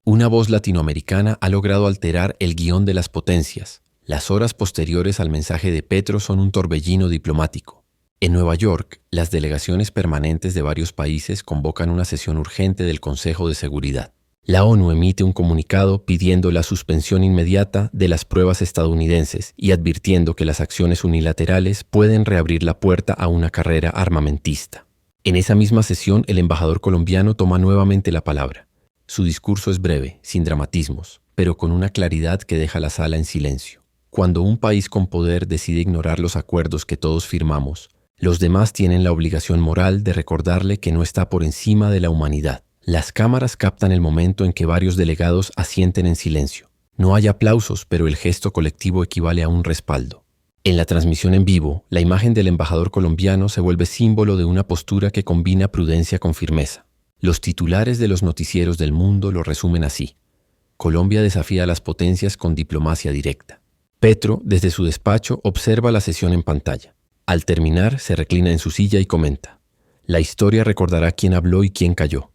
una voz latinoamericana ha logrado alterar el guión de las potencias. Las horas posteriores al mensaje de Petro son un torbellino diplomático. En Nueva York, las delegaciones permanentes de varios países convocan una sesión urgente del Consejo de Seguridad. La ONU emite un comunicado pidiendo la suspensión inmediata de las pruebas estadounidenses y advirtiendo que las acciones unilaterales pueden reabrir la puerta a una carrera armamentista. En esa misma sesión, el embajador colombiano toma nuevamente la palabra. Su discurso es breve, sin dramatismos, pero con una claridad que deja la sala en silencio. Cuando un país con poder decide ignorar los acuerdos que todos firmamos, los demás tienen la obligación moral de recordarle que no está por encima de la humanidad. Las cámaras captan el momento en que varios delegados asienten en silencio. No hay aplausos, pero el gesto colectivo equivale a un respaldo. En la transmisión en vivo, la imagen del embajador colombiano se vuelve símbolo de una postura que combina prudencia con firmeza. Los titulares de los noticieros del mundo lo resumen así. Colombia desafía a las potencias con diplomacia directa. Petro, desde su despacho, observa la sesión en pantalla. Al terminar, se reclina en su silla y comenta. La historia recordará quién habló y quién calló.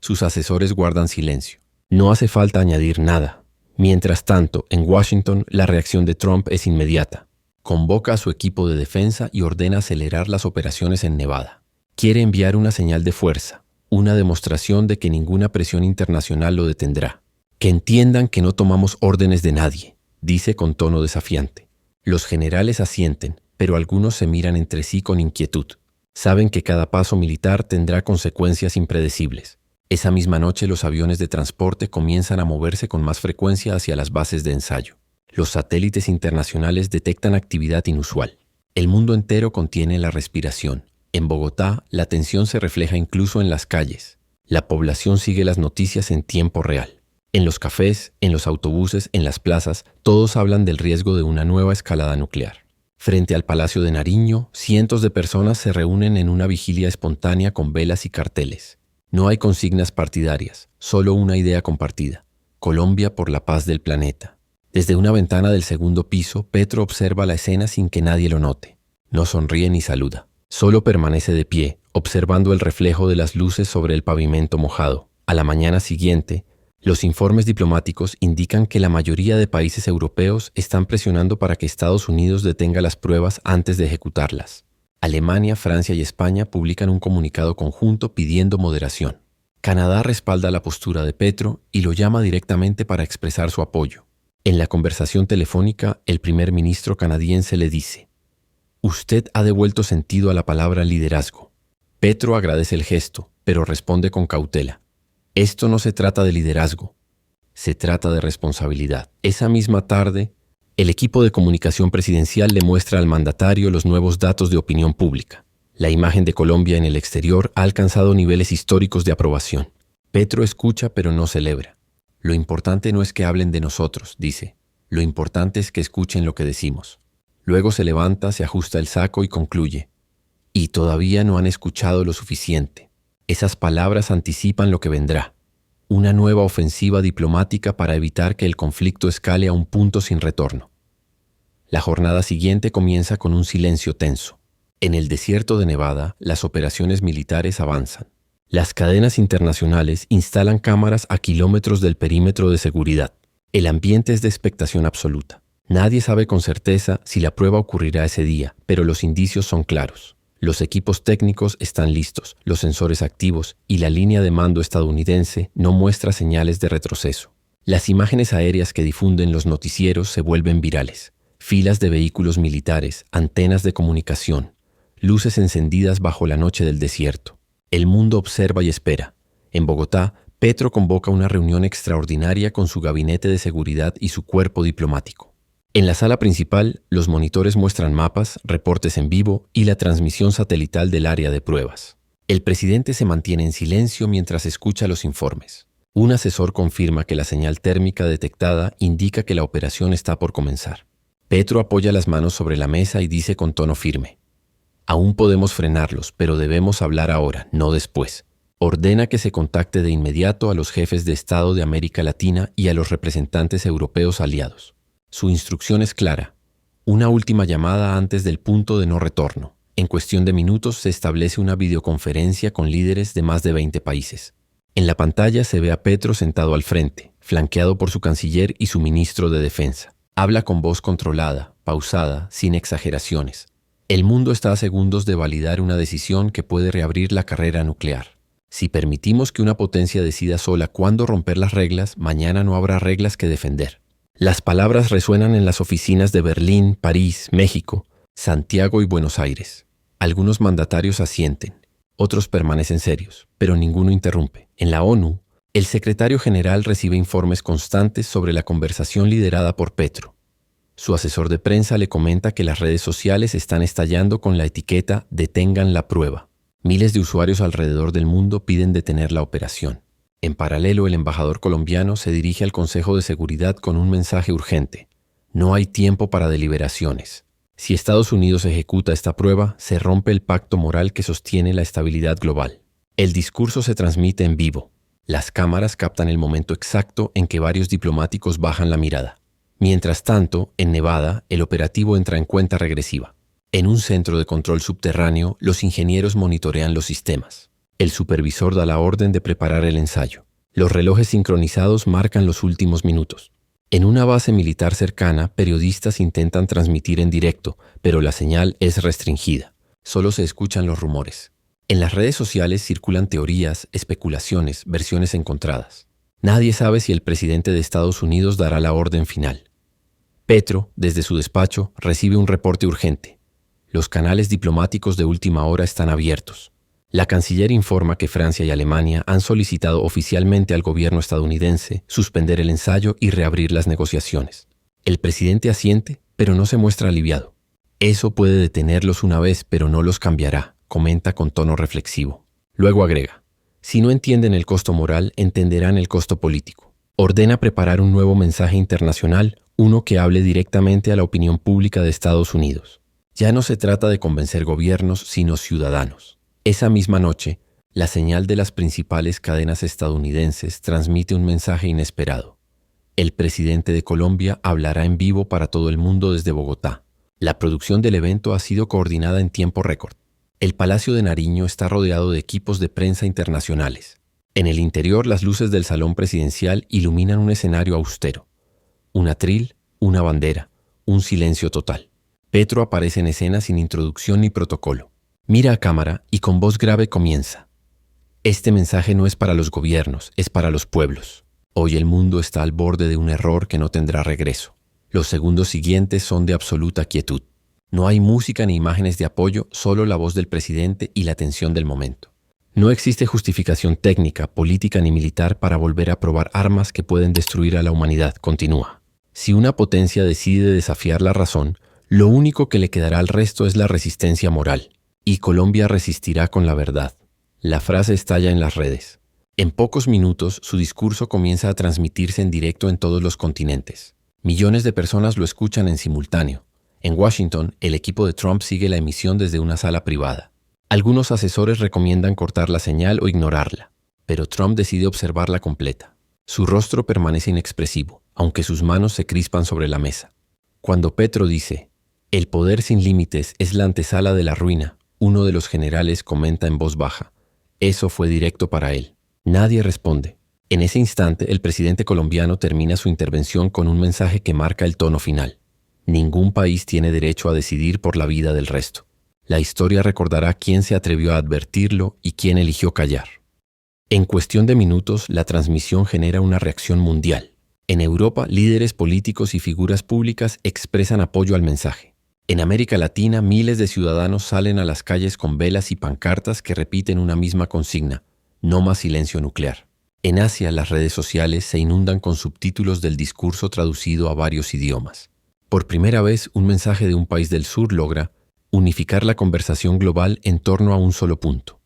Sus asesores guardan silencio. No hace falta añadir nada. Mientras tanto, en Washington, la reacción de Trump es inmediata. Convoca a su equipo de defensa y ordena acelerar las operaciones en Nevada. Quiere enviar una señal de fuerza, una demostración de que ninguna presión internacional lo detendrá. Que entiendan que no tomamos órdenes de nadie, dice con tono desafiante. Los generales asienten, pero algunos se miran entre sí con inquietud. Saben que cada paso militar tendrá consecuencias impredecibles. Esa misma noche los aviones de transporte comienzan a moverse con más frecuencia hacia las bases de ensayo. Los satélites internacionales detectan actividad inusual. El mundo entero contiene la respiración. En Bogotá, la tensión se refleja incluso en las calles. La población sigue las noticias en tiempo real. En los cafés, en los autobuses, en las plazas, todos hablan del riesgo de una nueva escalada nuclear. Frente al Palacio de Nariño, cientos de personas se reúnen en una vigilia espontánea con velas y carteles. No hay consignas partidarias, solo una idea compartida: Colombia por la paz del planeta. Desde una ventana del segundo piso, Petro observa la escena sin que nadie lo note. No sonríe ni saluda. Solo permanece de pie, observando el reflejo de las luces sobre el pavimento mojado. A la mañana siguiente, los informes diplomáticos indican que la mayoría de países europeos están presionando para que Estados Unidos detenga las pruebas antes de ejecutarlas. Alemania, Francia y España publican un comunicado conjunto pidiendo moderación. Canadá respalda la postura de Petro y lo llama directamente para expresar su apoyo. En la conversación telefónica, el primer ministro canadiense le dice: «Usted ha devuelto sentido a la palabra liderazgo». Petro agradece el gesto, pero responde con cautela: «Esto no se trata de liderazgo, se trata de responsabilidad». Esa misma tarde, el equipo de comunicación presidencial le muestra al mandatario los nuevos datos de opinión pública. La imagen de Colombia en el exterior ha alcanzado niveles históricos de aprobación. Petro escucha pero no celebra. «Lo importante no es que hablen de nosotros», dice. «Lo importante es que escuchen lo que decimos». Luego se levanta, se ajusta el saco y concluye: «Y todavía no han escuchado lo suficiente». Esas palabras anticipan lo que vendrá: una nueva ofensiva diplomática para evitar que el conflicto escale a un punto sin retorno. La jornada siguiente comienza con un silencio tenso. En el desierto de Nevada, las operaciones militares avanzan. Las cadenas internacionales instalan cámaras a kilómetros del perímetro de seguridad. El ambiente es de expectación absoluta. Nadie sabe con certeza si la prueba ocurrirá ese día, pero los indicios son claros. Los equipos técnicos están listos, los sensores activos, y la línea de mando estadounidense no muestra señales de retroceso. Las imágenes aéreas que difunden los noticieros se vuelven virales. Filas de vehículos militares, antenas de comunicación, luces encendidas bajo la noche del desierto. El mundo observa y espera. En Bogotá, Petro convoca una reunión extraordinaria con su gabinete de seguridad y su cuerpo diplomático. En la sala principal, los monitores muestran mapas, reportes en vivo y la transmisión satelital del área de pruebas. El presidente se mantiene en silencio mientras escucha los informes. Un asesor confirma que la señal térmica detectada indica que la operación está por comenzar. Petro apoya las manos sobre la mesa y dice con tono firme: «Aún podemos frenarlos, pero debemos hablar ahora, no después». Ordena que se contacte de inmediato a los jefes de Estado de América Latina y a los representantes europeos aliados. Su instrucción es clara: una última llamada antes del punto de no retorno. En cuestión de minutos se establece una videoconferencia con líderes de más de 20 países. En la pantalla se ve a Petro sentado al frente, flanqueado por su canciller y su ministro de Defensa. Habla con voz controlada, pausada, sin exageraciones. El mundo está a segundos de validar una decisión que puede reabrir la carrera nuclear. Si permitimos que una potencia decida sola cuándo romper las reglas, mañana no habrá reglas que defender. Las palabras resuenan en las oficinas de Berlín, París, México, Santiago y Buenos Aires. Algunos mandatarios asienten, otros permanecen serios, pero ninguno interrumpe. En la ONU, el secretario general recibe informes constantes sobre la conversación liderada por Petro. Su asesor de prensa le comenta que las redes sociales están estallando con la etiqueta «Detengan la prueba». Miles de usuarios alrededor del mundo piden detener la operación. En paralelo, el embajador colombiano se dirige al Consejo de Seguridad con un mensaje urgente: no hay tiempo para deliberaciones. Si Estados Unidos ejecuta esta prueba, se rompe el pacto moral que sostiene la estabilidad global. El discurso se transmite en vivo. Las cámaras captan el momento exacto en que varios diplomáticos bajan la mirada. Mientras tanto, en Nevada, el operativo entra en cuenta regresiva. En un centro de control subterráneo, los ingenieros monitorean los sistemas. El supervisor da la orden de preparar el ensayo. Los relojes sincronizados marcan los últimos minutos. En una base militar cercana, periodistas intentan transmitir en directo, pero la señal es restringida. Solo se escuchan los rumores. En las redes sociales circulan teorías, especulaciones, versiones encontradas. Nadie sabe si el presidente de Estados Unidos dará la orden final. Petro, desde su despacho, recibe un reporte urgente. Los canales diplomáticos de última hora están abiertos. La canciller informa que Francia y Alemania han solicitado oficialmente al gobierno estadounidense suspender el ensayo y reabrir las negociaciones. El presidente asiente, pero no se muestra aliviado. Eso puede detenerlos una vez, pero no los cambiará, comenta con tono reflexivo. Luego agrega: si no entienden el costo moral, entenderán el costo político. Ordena preparar un nuevo mensaje internacional, uno que hable directamente a la opinión pública de Estados Unidos. Ya no se trata de convencer gobiernos, sino ciudadanos. Esa misma noche, La señal de las principales cadenas estadounidenses transmite un mensaje inesperado. El presidente de Colombia hablará en vivo para todo el mundo desde Bogotá. La producción del evento ha sido coordinada en tiempo récord. El Palacio de Nariño está rodeado de equipos de prensa internacionales. En el interior, las luces del salón presidencial iluminan un escenario austero. Un atril, una bandera, un silencio total. Petro aparece en escena sin introducción ni protocolo. Mira a cámara y con voz grave comienza. Este mensaje no es para los gobiernos, es para los pueblos. Hoy el mundo está al borde de un error que no tendrá regreso. Los segundos siguientes son de absoluta quietud. No hay música ni imágenes de apoyo, solo la voz del presidente y la tensión del momento. No existe justificación técnica, política ni militar para volver a probar armas que pueden destruir a la humanidad, continúa. Si una potencia decide desafiar la razón, lo único que le quedará al resto es la resistencia moral. Y Colombia resistirá con la verdad. La frase estalla en las redes. En pocos minutos, su discurso comienza a transmitirse en directo en todos los continentes. Millones de personas lo escuchan en simultáneo. En Washington, el equipo de Trump sigue la emisión desde una sala privada. Algunos asesores recomiendan cortar la señal o ignorarla, pero Trump decide observarla completa. Su rostro permanece inexpresivo, aunque sus manos se crispan sobre la mesa. Cuando Petro dice, «El poder sin límites es la antesala de la ruina», uno de los generales comenta en voz baja, «Eso fue directo para él». Nadie responde. En ese instante, el presidente colombiano termina su intervención con un mensaje que marca el tono final. Ningún país tiene derecho a decidir por la vida del resto. La historia recordará quién se atrevió a advertirlo y quién eligió callar. En cuestión de minutos, la transmisión genera una reacción mundial. En Europa, líderes políticos y figuras públicas expresan apoyo al mensaje. En América Latina, miles de ciudadanos salen a las calles con velas y pancartas que repiten una misma consigna: no más silencio nuclear. En Asia, las redes sociales se inundan con subtítulos del discurso traducido a varios idiomas. Por primera vez, un mensaje de un país del sur logra unificar la conversación global en torno a un solo punto.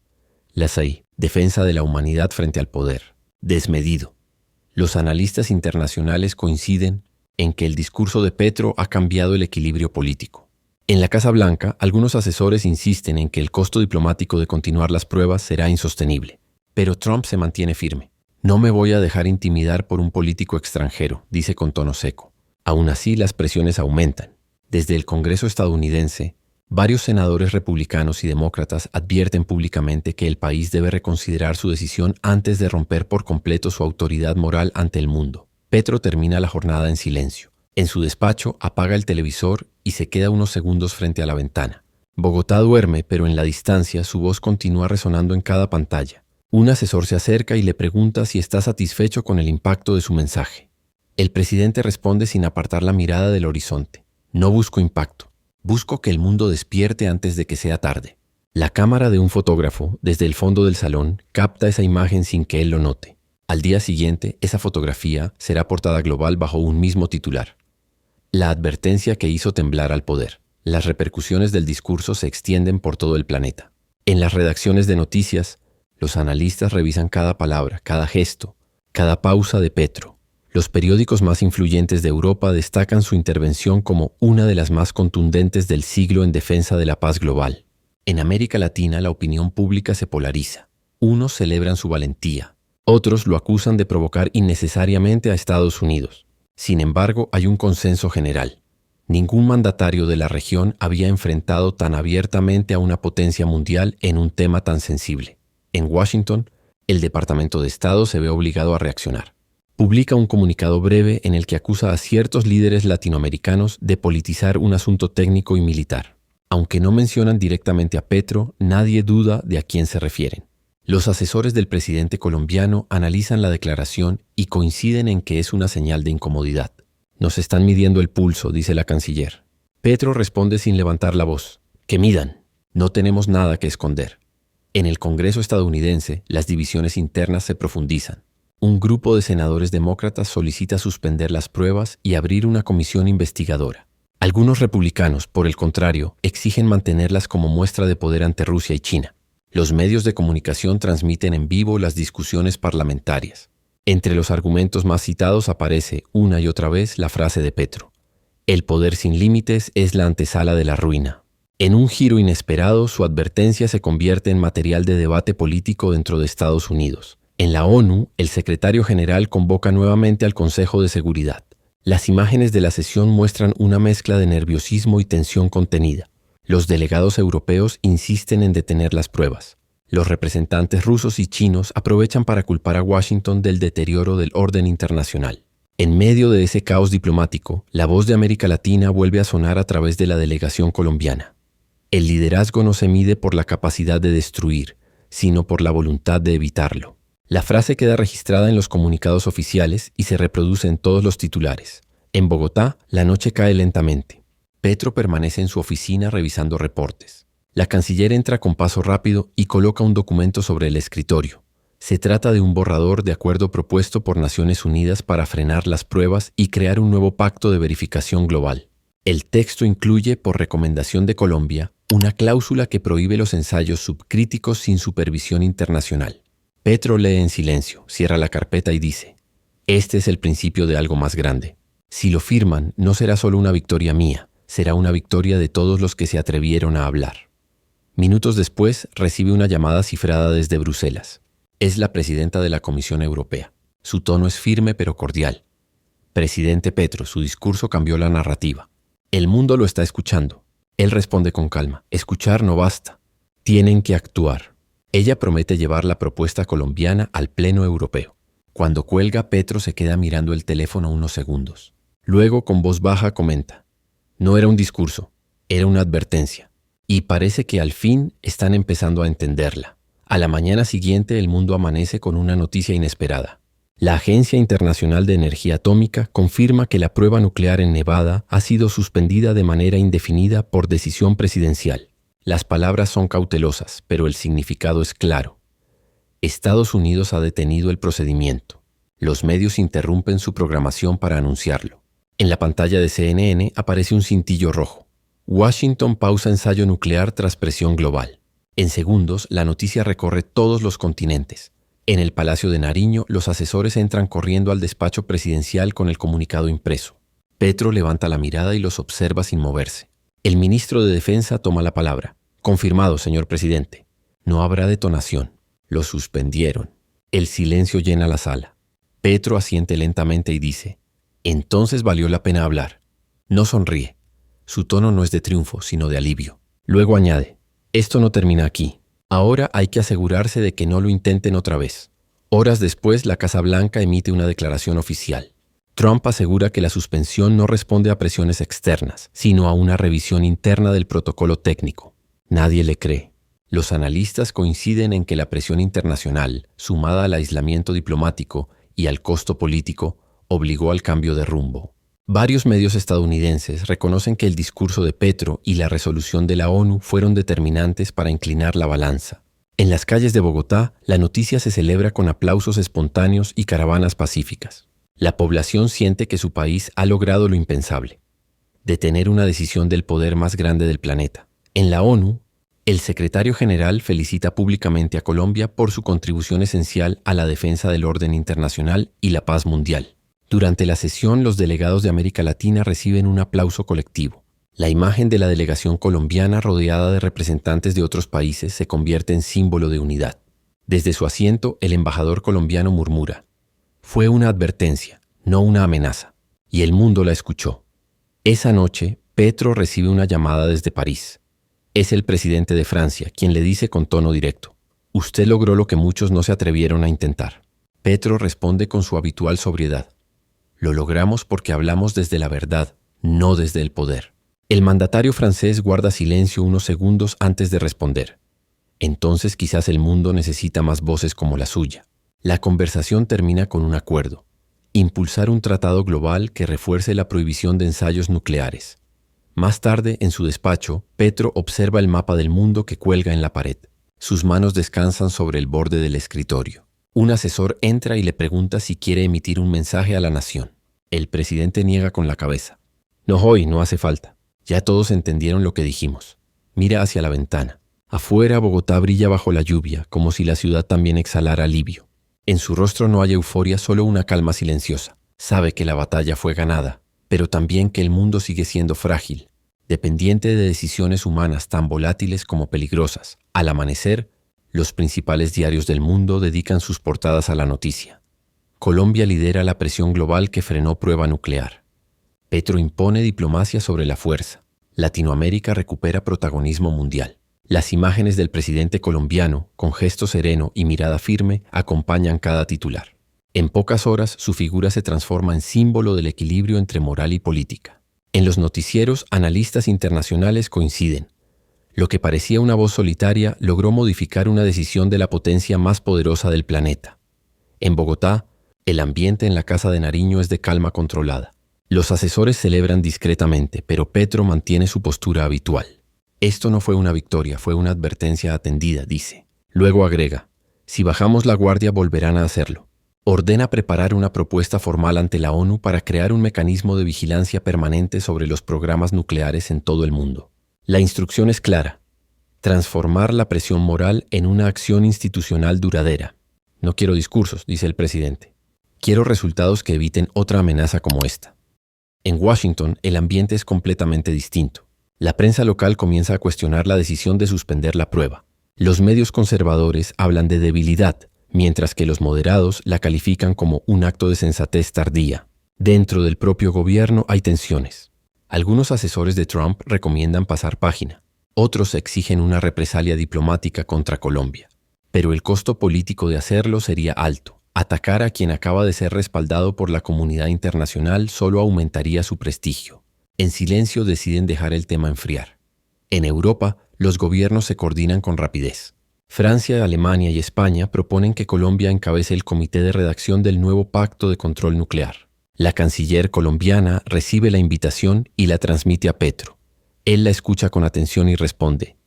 La SAI, defensa de la humanidad frente al poder. Desmedido. Los analistas internacionales coinciden en que el discurso de Petro ha cambiado el equilibrio político. En la Casa Blanca, algunos asesores insisten en que el costo diplomático de continuar las pruebas será insostenible. Pero Trump se mantiene firme. «No me voy a dejar intimidar por un político extranjero», dice con tono seco. Aún así, las presiones aumentan. Desde el Congreso estadounidense, varios senadores republicanos y demócratas advierten públicamente que el país debe reconsiderar su decisión antes de romper por completo su autoridad moral ante el mundo. Petro termina la jornada en silencio. En su despacho, apaga el televisor y se queda unos segundos frente a la ventana. Bogotá duerme, pero en la distancia su voz continúa resonando en cada pantalla. Un asesor se acerca y le pregunta si está satisfecho con el impacto de su mensaje. El presidente responde sin apartar la mirada del horizonte. «No busco impacto. Busco que el mundo despierte antes de que sea tarde». La cámara de un fotógrafo, desde el fondo del salón, capta esa imagen sin que él lo note. Al día siguiente, esa fotografía será portada global bajo un mismo titular: «La advertencia que hizo temblar al poder». Las repercusiones del discurso se extienden por todo el planeta. En las redacciones de noticias, los analistas revisan cada palabra, cada gesto, cada pausa de Petro. Los periódicos más influyentes de Europa destacan su intervención como una de las más contundentes del siglo en defensa de la paz global. En América Latina, la opinión pública se polariza. Unos celebran su valentía, otros lo acusan de provocar innecesariamente a Estados Unidos. Sin embargo, hay un consenso general. Ningún mandatario de la región había enfrentado tan abiertamente a una potencia mundial en un tema tan sensible. En Washington, el Departamento de Estado se ve obligado a reaccionar. Publica un comunicado breve en el que acusa a ciertos líderes latinoamericanos de politizar un asunto técnico y militar. Aunque no mencionan directamente a Petro, nadie duda de a quién se refieren. Los asesores del presidente colombiano analizan la declaración y coinciden en que es una señal de incomodidad. «Nos están midiendo el pulso», dice la canciller. Petro responde sin levantar la voz: «Que midan. No tenemos nada que esconder». En el Congreso estadounidense, las divisiones internas se profundizan. Un grupo de senadores demócratas solicita suspender las pruebas y abrir una comisión investigadora. Algunos republicanos, por el contrario, exigen mantenerlas como muestra de poder ante Rusia y China. Los medios de comunicación transmiten en vivo las discusiones parlamentarias. Entre los argumentos más citados aparece una y otra vez la frase de Petro: «El poder sin límites es la antesala de la ruina». En un giro inesperado, su advertencia se convierte en material de debate político dentro de Estados Unidos. En la ONU, el secretario general convoca nuevamente al Consejo de Seguridad. Las imágenes de la sesión muestran una mezcla de nerviosismo y tensión contenida. Los delegados europeos insisten en detener las pruebas. Los representantes rusos y chinos aprovechan para culpar a Washington del deterioro del orden internacional. En medio de ese caos diplomático, la voz de América Latina vuelve a sonar a través de la delegación colombiana. El liderazgo no se mide por la capacidad de destruir, sino por la voluntad de evitarlo. La frase queda registrada en los comunicados oficiales y se reproduce en todos los titulares. En Bogotá, la noche cae lentamente. Petro permanece en su oficina revisando reportes. La canciller entra con paso rápido y coloca un documento sobre el escritorio. Se trata de un borrador de acuerdo propuesto por Naciones Unidas para frenar las pruebas y crear un nuevo pacto de verificación global. El texto incluye, por recomendación de Colombia, una cláusula que prohíbe los ensayos subcríticos sin supervisión internacional. Petro lee en silencio, cierra la carpeta y dice: «Este es el principio de algo más grande. Si lo firman, no será solo una victoria mía, será una victoria de todos los que se atrevieron a hablar». Minutos después, recibe una llamada cifrada desde Bruselas. Es la presidenta de la Comisión Europea. Su tono es firme pero cordial. «Presidente Petro, su discurso cambió la narrativa. El mundo lo está escuchando». Él responde con calma: «Escuchar no basta. Tienen que actuar». Ella promete llevar la propuesta colombiana al Pleno Europeo. Cuando cuelga, Petro se queda mirando el teléfono unos segundos. Luego, con voz baja, comenta: «No era un discurso, era una advertencia. Y parece que al fin están empezando a entenderla». A la mañana siguiente, el mundo amanece con una noticia inesperada. La Agencia Internacional de Energía Atómica confirma que la prueba nuclear en Nevada ha sido suspendida de manera indefinida por decisión presidencial. Las palabras son cautelosas, pero el significado es claro. Estados Unidos ha detenido el procedimiento. Los medios interrumpen su programación para anunciarlo. En la pantalla de CNN aparece un cintillo rojo. Washington pausa ensayo nuclear tras presión global. En segundos, la noticia recorre todos los continentes. En el Palacio de Nariño, los asesores entran corriendo al despacho presidencial con el comunicado impreso. Petro levanta la mirada y los observa sin moverse. El ministro de Defensa toma la palabra. «Confirmado, señor presidente. No habrá detonación. Lo suspendieron». El silencio llena la sala. Petro asiente lentamente y dice: «Entonces valió la pena hablar». No sonríe. Su tono no es de triunfo, sino de alivio. Luego añade: «Esto no termina aquí. Ahora hay que asegurarse de que no lo intenten otra vez». Horas después, la Casa Blanca emite una declaración oficial. Trump asegura que la suspensión no responde a presiones externas, sino a una revisión interna del protocolo técnico. Nadie le cree. Los analistas coinciden en que la presión internacional, sumada al aislamiento diplomático y al costo político, obligó al cambio de rumbo. Varios medios estadounidenses reconocen que el discurso de Petro y la resolución de la ONU fueron determinantes para inclinar la balanza. En las calles de Bogotá, la noticia se celebra con aplausos espontáneos y caravanas pacíficas. La población siente que su país ha logrado lo impensable: detener una decisión del poder más grande del planeta. En la ONU, el secretario general felicita públicamente a Colombia por su contribución esencial a la defensa del orden internacional y la paz mundial. Durante la sesión, los delegados de América Latina reciben un aplauso colectivo. La imagen de la delegación colombiana rodeada de representantes de otros países se convierte en símbolo de unidad. Desde su asiento, el embajador colombiano murmura: «Fue una advertencia, no una amenaza». Y el mundo la escuchó. Esa noche, Petro recibe una llamada desde París. Es el presidente de Francia quien le dice con tono directo: «Usted logró lo que muchos no se atrevieron a intentar». Petro responde con su habitual sobriedad: «Lo logramos porque hablamos desde la verdad, no desde el poder». El mandatario francés guarda silencio unos segundos antes de responder. Entonces quizás el mundo necesita más voces como la suya. La conversación termina con un acuerdo: impulsar un tratado global que refuerce la prohibición de ensayos nucleares. Más tarde, en su despacho, Petro observa el mapa del mundo que cuelga en la pared. Sus manos descansan sobre el borde del escritorio. Un asesor entra y le pregunta si quiere emitir un mensaje a la nación. El presidente niega con la cabeza. «No, hoy no hace falta. Ya todos entendieron lo que dijimos». Mira hacia la ventana. Afuera, Bogotá brilla bajo la lluvia, como si la ciudad también exhalara alivio. En su rostro no hay euforia, solo una calma silenciosa. Sabe que la batalla fue ganada, pero también que el mundo sigue siendo frágil. dependiente de decisiones humanas tan volátiles como peligrosas. Al amanecer, los principales diarios del mundo dedican sus portadas a la noticia. Colombia lidera la presión global que frenó prueba nuclear. Petro impone diplomacia sobre la fuerza. Latinoamérica recupera protagonismo mundial. Las imágenes del presidente colombiano, con gesto sereno y mirada firme, acompañan cada titular. En pocas horas, su figura se transforma en símbolo del equilibrio entre moral y política. En los noticieros, analistas internacionales coinciden. Lo que parecía una voz solitaria logró modificar una decisión de la potencia más poderosa del planeta. En Bogotá, el ambiente en la Casa de Nariño es de calma controlada. Los asesores celebran discretamente, pero Petro mantiene su postura habitual. Esto no fue una victoria, fue una advertencia atendida, dice. Luego agrega, si bajamos la guardia volverán a hacerlo. Ordena preparar una propuesta formal ante la ONU para crear un mecanismo de vigilancia permanente sobre los programas nucleares en todo el mundo. La instrucción es clara: transformar la presión moral en una acción institucional duradera. No quiero discursos, dice el presidente. Quiero resultados que eviten otra amenaza como esta. En Washington, el ambiente es completamente distinto. La prensa local comienza a cuestionar la decisión de suspender la prueba. Los medios conservadores hablan de debilidad, mientras que los moderados la califican como un acto de sensatez tardía. Dentro del propio gobierno hay tensiones. Algunos asesores de Trump recomiendan pasar página. Otros exigen una represalia diplomática contra Colombia. Pero el costo político de hacerlo sería alto. Atacar a quien acaba de ser respaldado por la comunidad internacional solo aumentaría su prestigio. En silencio deciden dejar el tema enfriar. En Europa, los gobiernos se coordinan con rapidez. Francia, Alemania y España proponen que Colombia encabece el comité de redacción del nuevo pacto de control nuclear. La canciller colombiana recibe la invitación y la transmite a Petro. Él la escucha con atención y responde: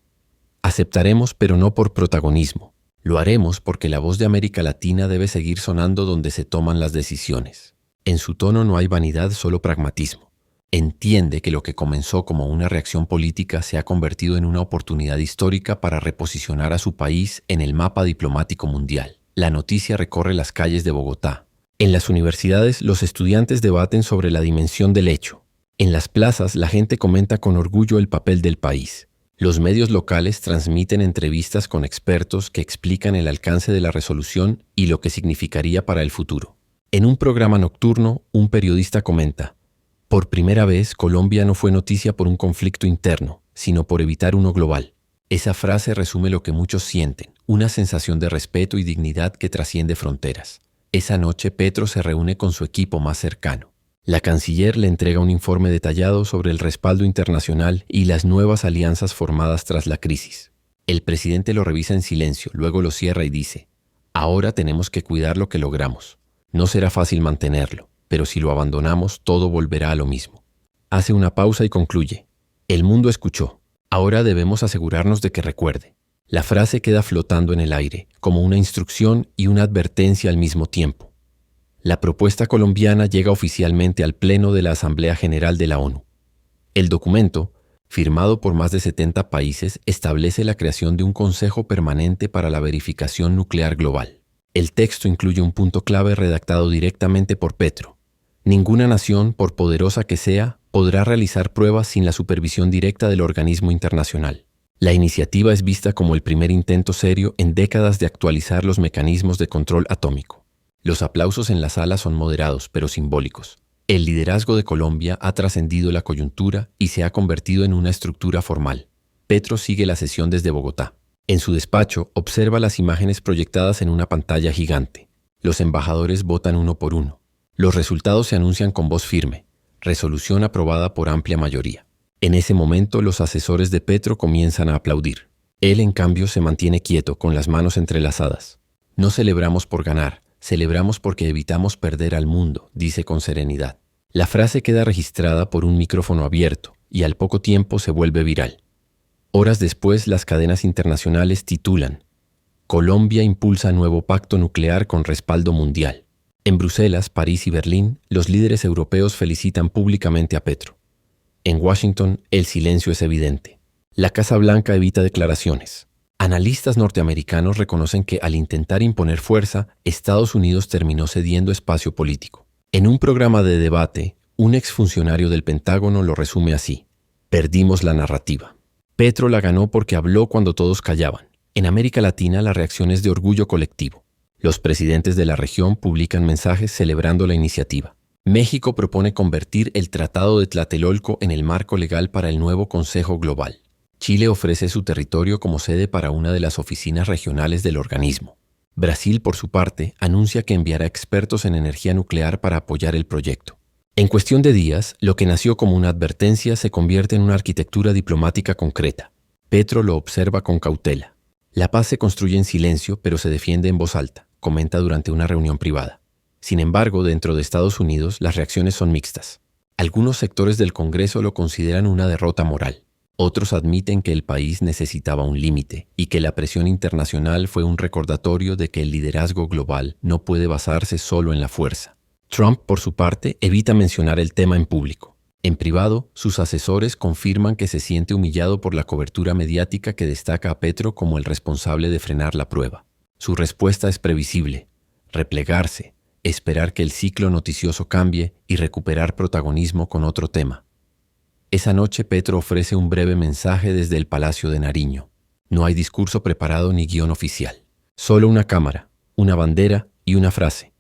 aceptaremos, pero no por protagonismo. Lo haremos porque la voz de América Latina debe seguir sonando donde se toman las decisiones. En su tono no hay vanidad, solo pragmatismo. Entiende que lo que comenzó como una reacción política se ha convertido en una oportunidad histórica para reposicionar a su país en el mapa diplomático mundial. La noticia recorre las calles de Bogotá. En las universidades, los estudiantes debaten sobre la dimensión del hecho. En las plazas, la gente comenta con orgullo el papel del país. Los medios locales transmiten entrevistas con expertos que explican el alcance de la resolución y lo que significaría para el futuro. En un programa nocturno, un periodista comenta: por primera vez, Colombia no fue noticia por un conflicto interno, sino por evitar uno global. Esa frase resume lo que muchos sienten, una sensación de respeto y dignidad que trasciende fronteras. Esa noche, Petro se reúne con su equipo más cercano. La canciller le entrega un informe detallado sobre el respaldo internacional y las nuevas alianzas formadas tras la crisis. El presidente lo revisa en silencio, luego lo cierra y dice: ahora tenemos que cuidar lo que logramos. No será fácil mantenerlo, pero si lo abandonamos, todo volverá a lo mismo. Hace una pausa y concluye: el mundo escuchó. Ahora debemos asegurarnos de que recuerde. La frase queda flotando en el aire, como una instrucción y una advertencia al mismo tiempo. La propuesta colombiana llega oficialmente al Pleno de la Asamblea General de la ONU. El documento, firmado por más de 70 países, establece la creación de un Consejo Permanente para la Verificación Nuclear Global. El texto incluye un punto clave redactado directamente por Petro: ninguna nación, por poderosa que sea, podrá realizar pruebas sin la supervisión directa del organismo internacional. La iniciativa es vista como el primer intento serio en décadas de actualizar los mecanismos de control atómico. Los aplausos en la sala son moderados, pero simbólicos. El liderazgo de Colombia ha trascendido la coyuntura y se ha convertido en una estructura formal. Petro sigue la sesión desde Bogotá. En su despacho, observa las imágenes proyectadas en una pantalla gigante. Los embajadores votan uno por uno. Los resultados se anuncian con voz firme: resolución aprobada por amplia mayoría. En ese momento, los asesores de Petro comienzan a aplaudir. Él, en cambio, se mantiene quieto, con las manos entrelazadas. No celebramos por ganar, celebramos porque evitamos perder al mundo, dice con serenidad. La frase queda registrada por un micrófono abierto y al poco tiempo se vuelve viral. Horas después, las cadenas internacionales titulan: Colombia impulsa nuevo pacto nuclear con respaldo mundial. En Bruselas, París y Berlín, los líderes europeos felicitan públicamente a Petro. En Washington, el silencio es evidente. La Casa Blanca evita declaraciones. Analistas norteamericanos reconocen que al intentar imponer fuerza, Estados Unidos terminó cediendo espacio político. En un programa de debate, un exfuncionario del Pentágono lo resume así: Perdimos la narrativa. Petro la ganó porque habló cuando todos callaban. En América Latina la reacción es de orgullo colectivo. Los presidentes de la región publican mensajes celebrando la iniciativa. México propone convertir el Tratado de Tlatelolco en el marco legal para el nuevo Consejo Global. Chile ofrece su territorio como sede para una de las oficinas regionales del organismo. Brasil, por su parte, anuncia que enviará expertos en energía nuclear para apoyar el proyecto. En cuestión de días, lo que nació como una advertencia se convierte en una arquitectura diplomática concreta. Petro lo observa con cautela. La paz se construye en silencio, pero se defiende en voz alta, comenta durante una reunión privada. Sin embargo, dentro de Estados Unidos, las reacciones son mixtas. Algunos sectores del Congreso lo consideran una derrota moral. Otros admiten que el país necesitaba un límite y que la presión internacional fue un recordatorio de que el liderazgo global no puede basarse solo en la fuerza. Trump, por su parte, evita mencionar el tema en público. En privado, sus asesores confirman que se siente humillado por la cobertura mediática que destaca a Petro como el responsable de frenar la prueba. Su respuesta es previsible: replegarse, esperar que el ciclo noticioso cambie y recuperar protagonismo con otro tema. Esa noche Petro ofrece un breve mensaje desde el Palacio de Nariño. No hay discurso preparado ni guión oficial. Solo una cámara, una bandera y una frase.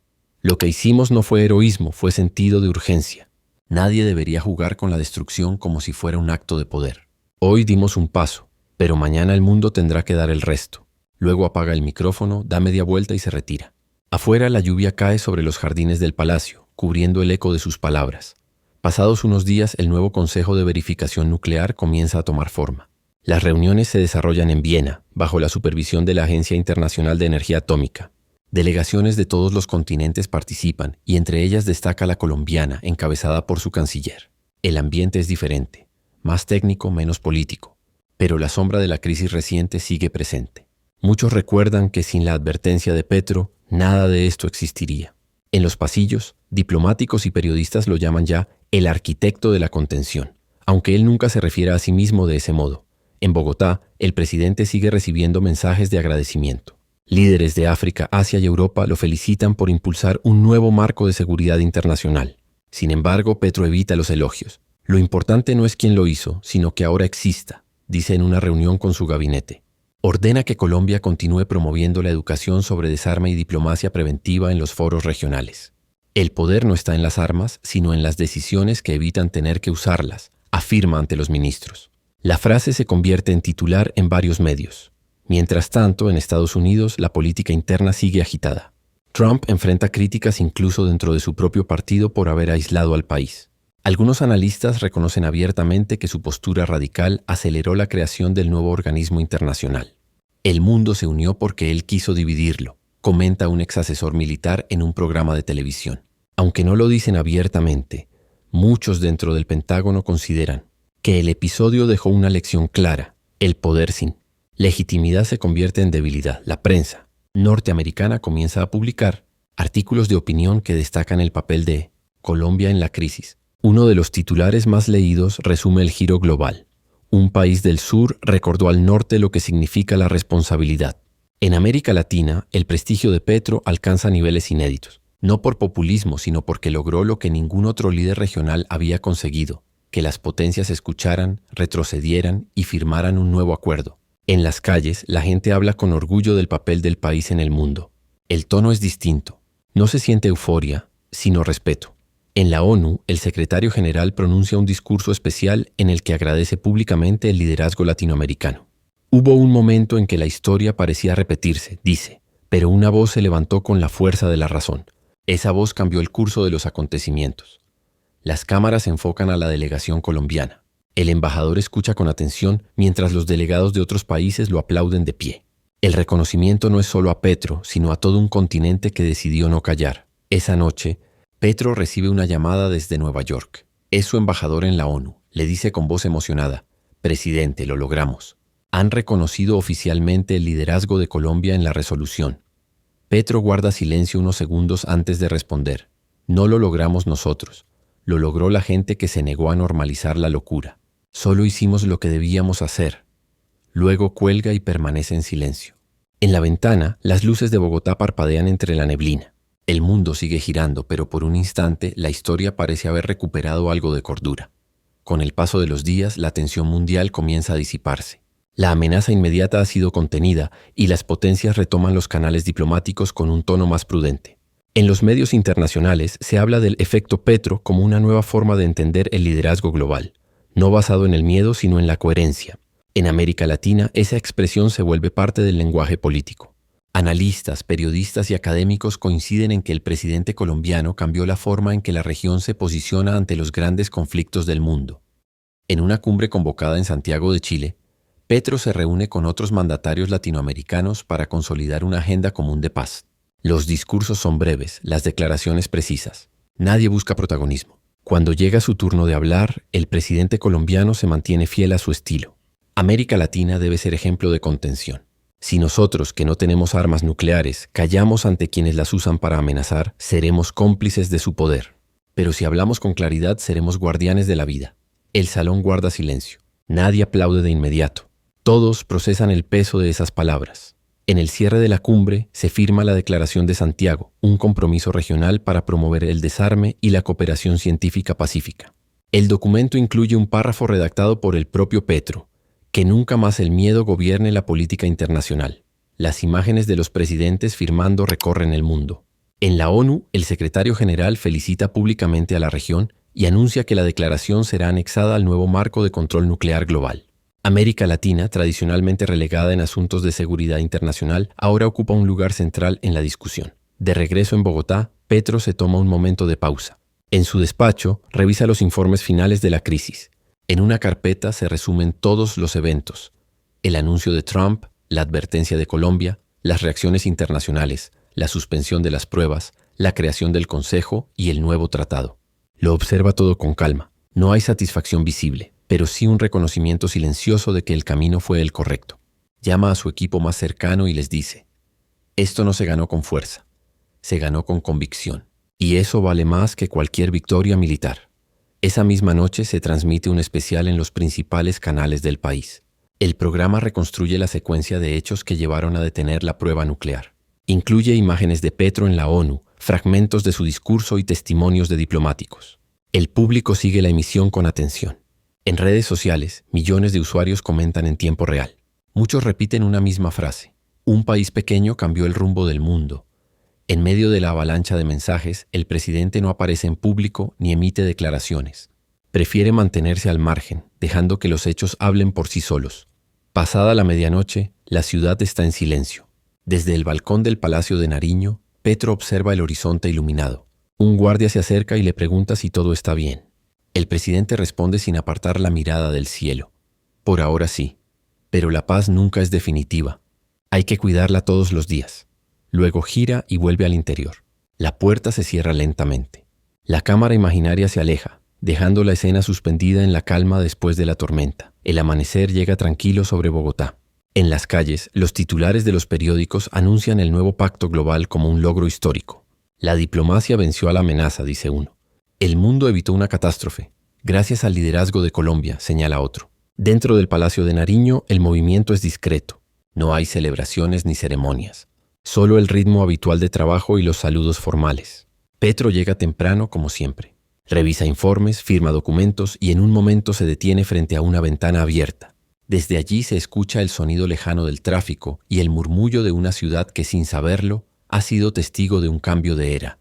Lo que hicimos no fue heroísmo, fue sentido de urgencia. Nadie debería jugar con la destrucción como si fuera un acto de poder. Hoy dimos un paso, pero mañana el mundo tendrá que dar el resto. Luego apaga el micrófono, da media vuelta y se retira. Afuera la lluvia cae sobre los jardines del palacio, cubriendo el eco de sus palabras. Pasados unos días, el nuevo Consejo de Verificación Nuclear comienza a tomar forma. Las reuniones se desarrollan en Viena, bajo la supervisión de la Agencia Internacional de Energía Atómica. Delegaciones de todos los continentes participan, y entre ellas destaca la colombiana, encabezada por su canciller. El ambiente es diferente, más técnico, menos político, pero la sombra de la crisis reciente sigue presente. Muchos recuerdan que sin la advertencia de Petro, nada de esto existiría. En los pasillos, diplomáticos y periodistas lo llaman ya el arquitecto de la contención, aunque él nunca se refiere a sí mismo de ese modo. En Bogotá, el presidente sigue recibiendo mensajes de agradecimiento. Líderes de África, Asia y Europa lo felicitan por impulsar un nuevo marco de seguridad internacional. Sin embargo, Petro evita los elogios. Lo importante no es quién lo hizo, sino que ahora exista, dice en una reunión con su gabinete. Ordena que Colombia continúe promoviendo la educación sobre desarme y diplomacia preventiva en los foros regionales. El poder no está en las armas, sino en las decisiones que evitan tener que usarlas, afirma ante los ministros. La frase se convierte en titular en varios medios. Mientras tanto, en Estados Unidos, la política interna sigue agitada. Trump enfrenta críticas incluso dentro de su propio partido por haber aislado al país. Algunos analistas reconocen abiertamente que su postura radical aceleró la creación del nuevo organismo internacional. El mundo se unió porque él quiso dividirlo, comenta un exasesor militar en un programa de televisión. Aunque no lo dicen abiertamente, muchos dentro del Pentágono consideran que el episodio dejó una lección clara: el poder sin legitimidad se convierte en debilidad. La prensa norteamericana comienza a publicar artículos de opinión que destacan el papel de Colombia en la crisis. Uno de los titulares más leídos resume el giro global. Un país del sur recordó al norte lo que significa la responsabilidad. En América Latina, el prestigio de Petro alcanza niveles inéditos, no por populismo, sino porque logró lo que ningún otro líder regional había conseguido: que las potencias escucharan, retrocedieran y firmaran un nuevo acuerdo. En las calles, la gente habla con orgullo del papel del país en el mundo. El tono es distinto. No se siente euforia, sino respeto. En la ONU, el secretario general pronuncia un discurso especial en el que agradece públicamente el liderazgo latinoamericano. Hubo un momento en que la historia parecía repetirse, dice, pero una voz se levantó con la fuerza de la razón. Esa voz cambió el curso de los acontecimientos. Las cámaras enfocan a la delegación colombiana. El embajador escucha con atención mientras los delegados de otros países lo aplauden de pie. El reconocimiento no es solo a Petro, sino a todo un continente que decidió no callar. Esa noche, Petro recibe una llamada desde Nueva York. Es su embajador en la ONU. Le dice con voz emocionada: «Presidente, lo logramos. Han reconocido oficialmente el liderazgo de Colombia en la resolución». Petro guarda silencio unos segundos antes de responder: «No lo logramos nosotros. Lo logró la gente que se negó a normalizar la locura. Solo hicimos lo que debíamos hacer». Luego cuelga y permanece en silencio. En la ventana, las luces de Bogotá parpadean entre la neblina. El mundo sigue girando, pero por un instante la historia parece haber recuperado algo de cordura. Con el paso de los días, la tensión mundial comienza a disiparse. La amenaza inmediata ha sido contenida y las potencias retoman los canales diplomáticos con un tono más prudente. En los medios internacionales se habla del efecto Petro como una nueva forma de entender el liderazgo global, no basado en el miedo sino en la coherencia. En América Latina, esa expresión se vuelve parte del lenguaje político. Analistas, periodistas y académicos coinciden en que el presidente colombiano cambió la forma en que la región se posiciona ante los grandes conflictos del mundo. En una cumbre convocada en Santiago de Chile, Petro se reúne con otros mandatarios latinoamericanos para consolidar una agenda común de paz. Los discursos son breves, las declaraciones precisas. Nadie busca protagonismo. Cuando llega su turno de hablar, el presidente colombiano se mantiene fiel a su estilo. América Latina debe ser ejemplo de contención. Si nosotros, que no tenemos armas nucleares, callamos ante quienes las usan para amenazar, seremos cómplices de su poder. Pero si hablamos con claridad, seremos guardianes de la vida. El salón guarda silencio. Nadie aplaude de inmediato. Todos procesan el peso de esas palabras. En el cierre de la cumbre se firma la Declaración de Santiago, un compromiso regional para promover el desarme y la cooperación científica pacífica. El documento incluye un párrafo redactado por el propio Petro, que nunca más el miedo gobierne la política internacional. Las imágenes de los presidentes firmando recorren el mundo. En la ONU, el secretario general felicita públicamente a la región y anuncia que la declaración será anexada al nuevo marco de control nuclear global. América Latina, tradicionalmente relegada en asuntos de seguridad internacional, ahora ocupa un lugar central en la discusión. De regreso en Bogotá, Petro se toma un momento de pausa. En su despacho, revisa los informes finales de la crisis. En una carpeta se resumen todos los eventos: el anuncio de Trump, la advertencia de Colombia, las reacciones internacionales, la suspensión de las pruebas, la creación del Consejo y el nuevo tratado. Lo observa todo con calma. No hay satisfacción visible, pero sí un reconocimiento silencioso de que el camino fue el correcto. Llama a su equipo más cercano y les dice: esto no se ganó con fuerza, se ganó con convicción, y eso vale más que cualquier victoria militar. Esa misma noche se transmite un especial en los principales canales del país. El programa reconstruye la secuencia de hechos que llevaron a detener la prueba nuclear. Incluye imágenes de Petro en la ONU, fragmentos de su discurso y testimonios de diplomáticos. El público sigue la emisión con atención. En redes sociales, millones de usuarios comentan en tiempo real. Muchos repiten una misma frase: un país pequeño cambió el rumbo del mundo. En medio de la avalancha de mensajes, el presidente no aparece en público ni emite declaraciones. Prefiere mantenerse al margen, dejando que los hechos hablen por sí solos. Pasada la medianoche, la ciudad está en silencio. Desde el balcón del Palacio de Nariño, Petro observa el horizonte iluminado. Un guardia se acerca y le pregunta si todo está bien. El presidente responde sin apartar la mirada del cielo: por ahora sí, pero la paz nunca es definitiva. Hay que cuidarla todos los días. Luego gira y vuelve al interior. La puerta se cierra lentamente. La cámara imaginaria se aleja, dejando la escena suspendida en la calma después de la tormenta. El amanecer llega tranquilo sobre Bogotá. En las calles, los titulares de los periódicos anuncian el nuevo pacto global como un logro histórico. La diplomacia venció a la amenaza, dice uno. El mundo evitó una catástrofe, gracias al liderazgo de Colombia, señala otro. Dentro del Palacio de Nariño, el movimiento es discreto. No hay celebraciones ni ceremonias. Solo el ritmo habitual de trabajo y los saludos formales. Petro llega temprano como siempre. Revisa informes, firma documentos y en un momento se detiene frente a una ventana abierta. Desde allí se escucha el sonido lejano del tráfico y el murmullo de una ciudad que, sin saberlo, ha sido testigo de un cambio de era.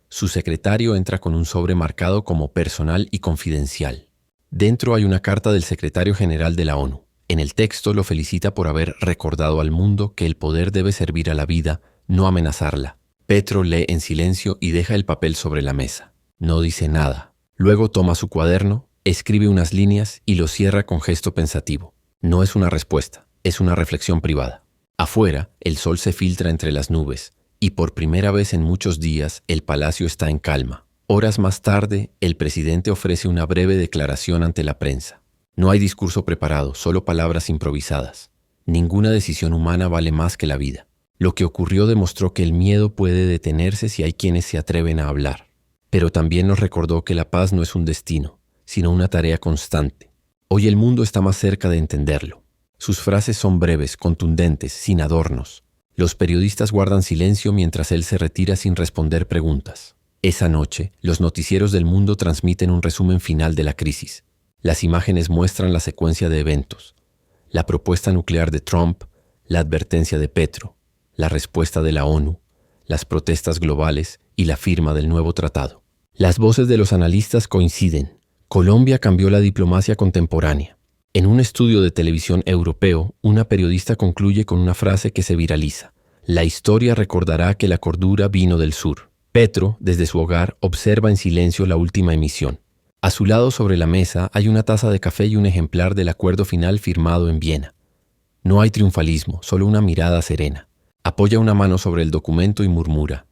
Su secretario entra con un sobre marcado como personal y confidencial. Dentro hay una carta del secretario general de la ONU. En el texto lo felicita por haber recordado al mundo que el poder debe servir a la vida, no amenazarla. Petro lee en silencio y deja el papel sobre la mesa. No dice nada. Luego toma su cuaderno, escribe unas líneas y lo cierra con gesto pensativo. No es una respuesta, es una reflexión privada. Afuera, el sol se filtra entre las nubes y por primera vez en muchos días el palacio está en calma. Horas más tarde, el presidente ofrece una breve declaración ante la prensa. No hay discurso preparado, solo palabras improvisadas. Ninguna decisión humana vale más que la vida. Lo que ocurrió demostró que el miedo puede detenerse si hay quienes se atreven a hablar. Pero también nos recordó que la paz no es un destino, sino una tarea constante. Hoy el mundo está más cerca de entenderlo. Sus frases son breves, contundentes, sin adornos. Los periodistas guardan silencio mientras él se retira sin responder preguntas. Esa noche, los noticieros del mundo transmiten un resumen final de la crisis. Las imágenes muestran la secuencia de eventos: la propuesta nuclear de Trump, la advertencia de Petro, la respuesta de la ONU, las protestas globales y la firma del nuevo tratado. Las voces de los analistas coinciden. Colombia cambió la diplomacia contemporánea. En un estudio de televisión europeo, una periodista concluye con una frase que se viraliza: la historia recordará que la cordura vino del sur. Petro, desde su hogar, observa en silencio la última emisión. A su lado sobre la mesa hay una taza de café y un ejemplar del acuerdo final firmado en Viena. No hay triunfalismo, solo una mirada serena. Apoya una mano sobre el documento y murmura: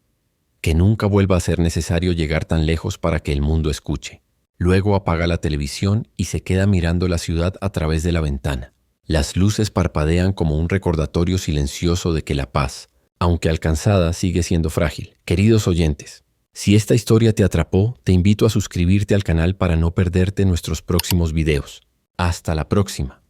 que nunca vuelva a ser necesario llegar tan lejos para que el mundo escuche. Luego apaga la televisión y se queda mirando la ciudad a través de la ventana. Las luces parpadean como un recordatorio silencioso de que la paz, aunque alcanzada, sigue siendo frágil. Queridos oyentes, si esta historia te atrapó, te invito a suscribirte al canal para no perderte nuestros próximos videos. Hasta la próxima.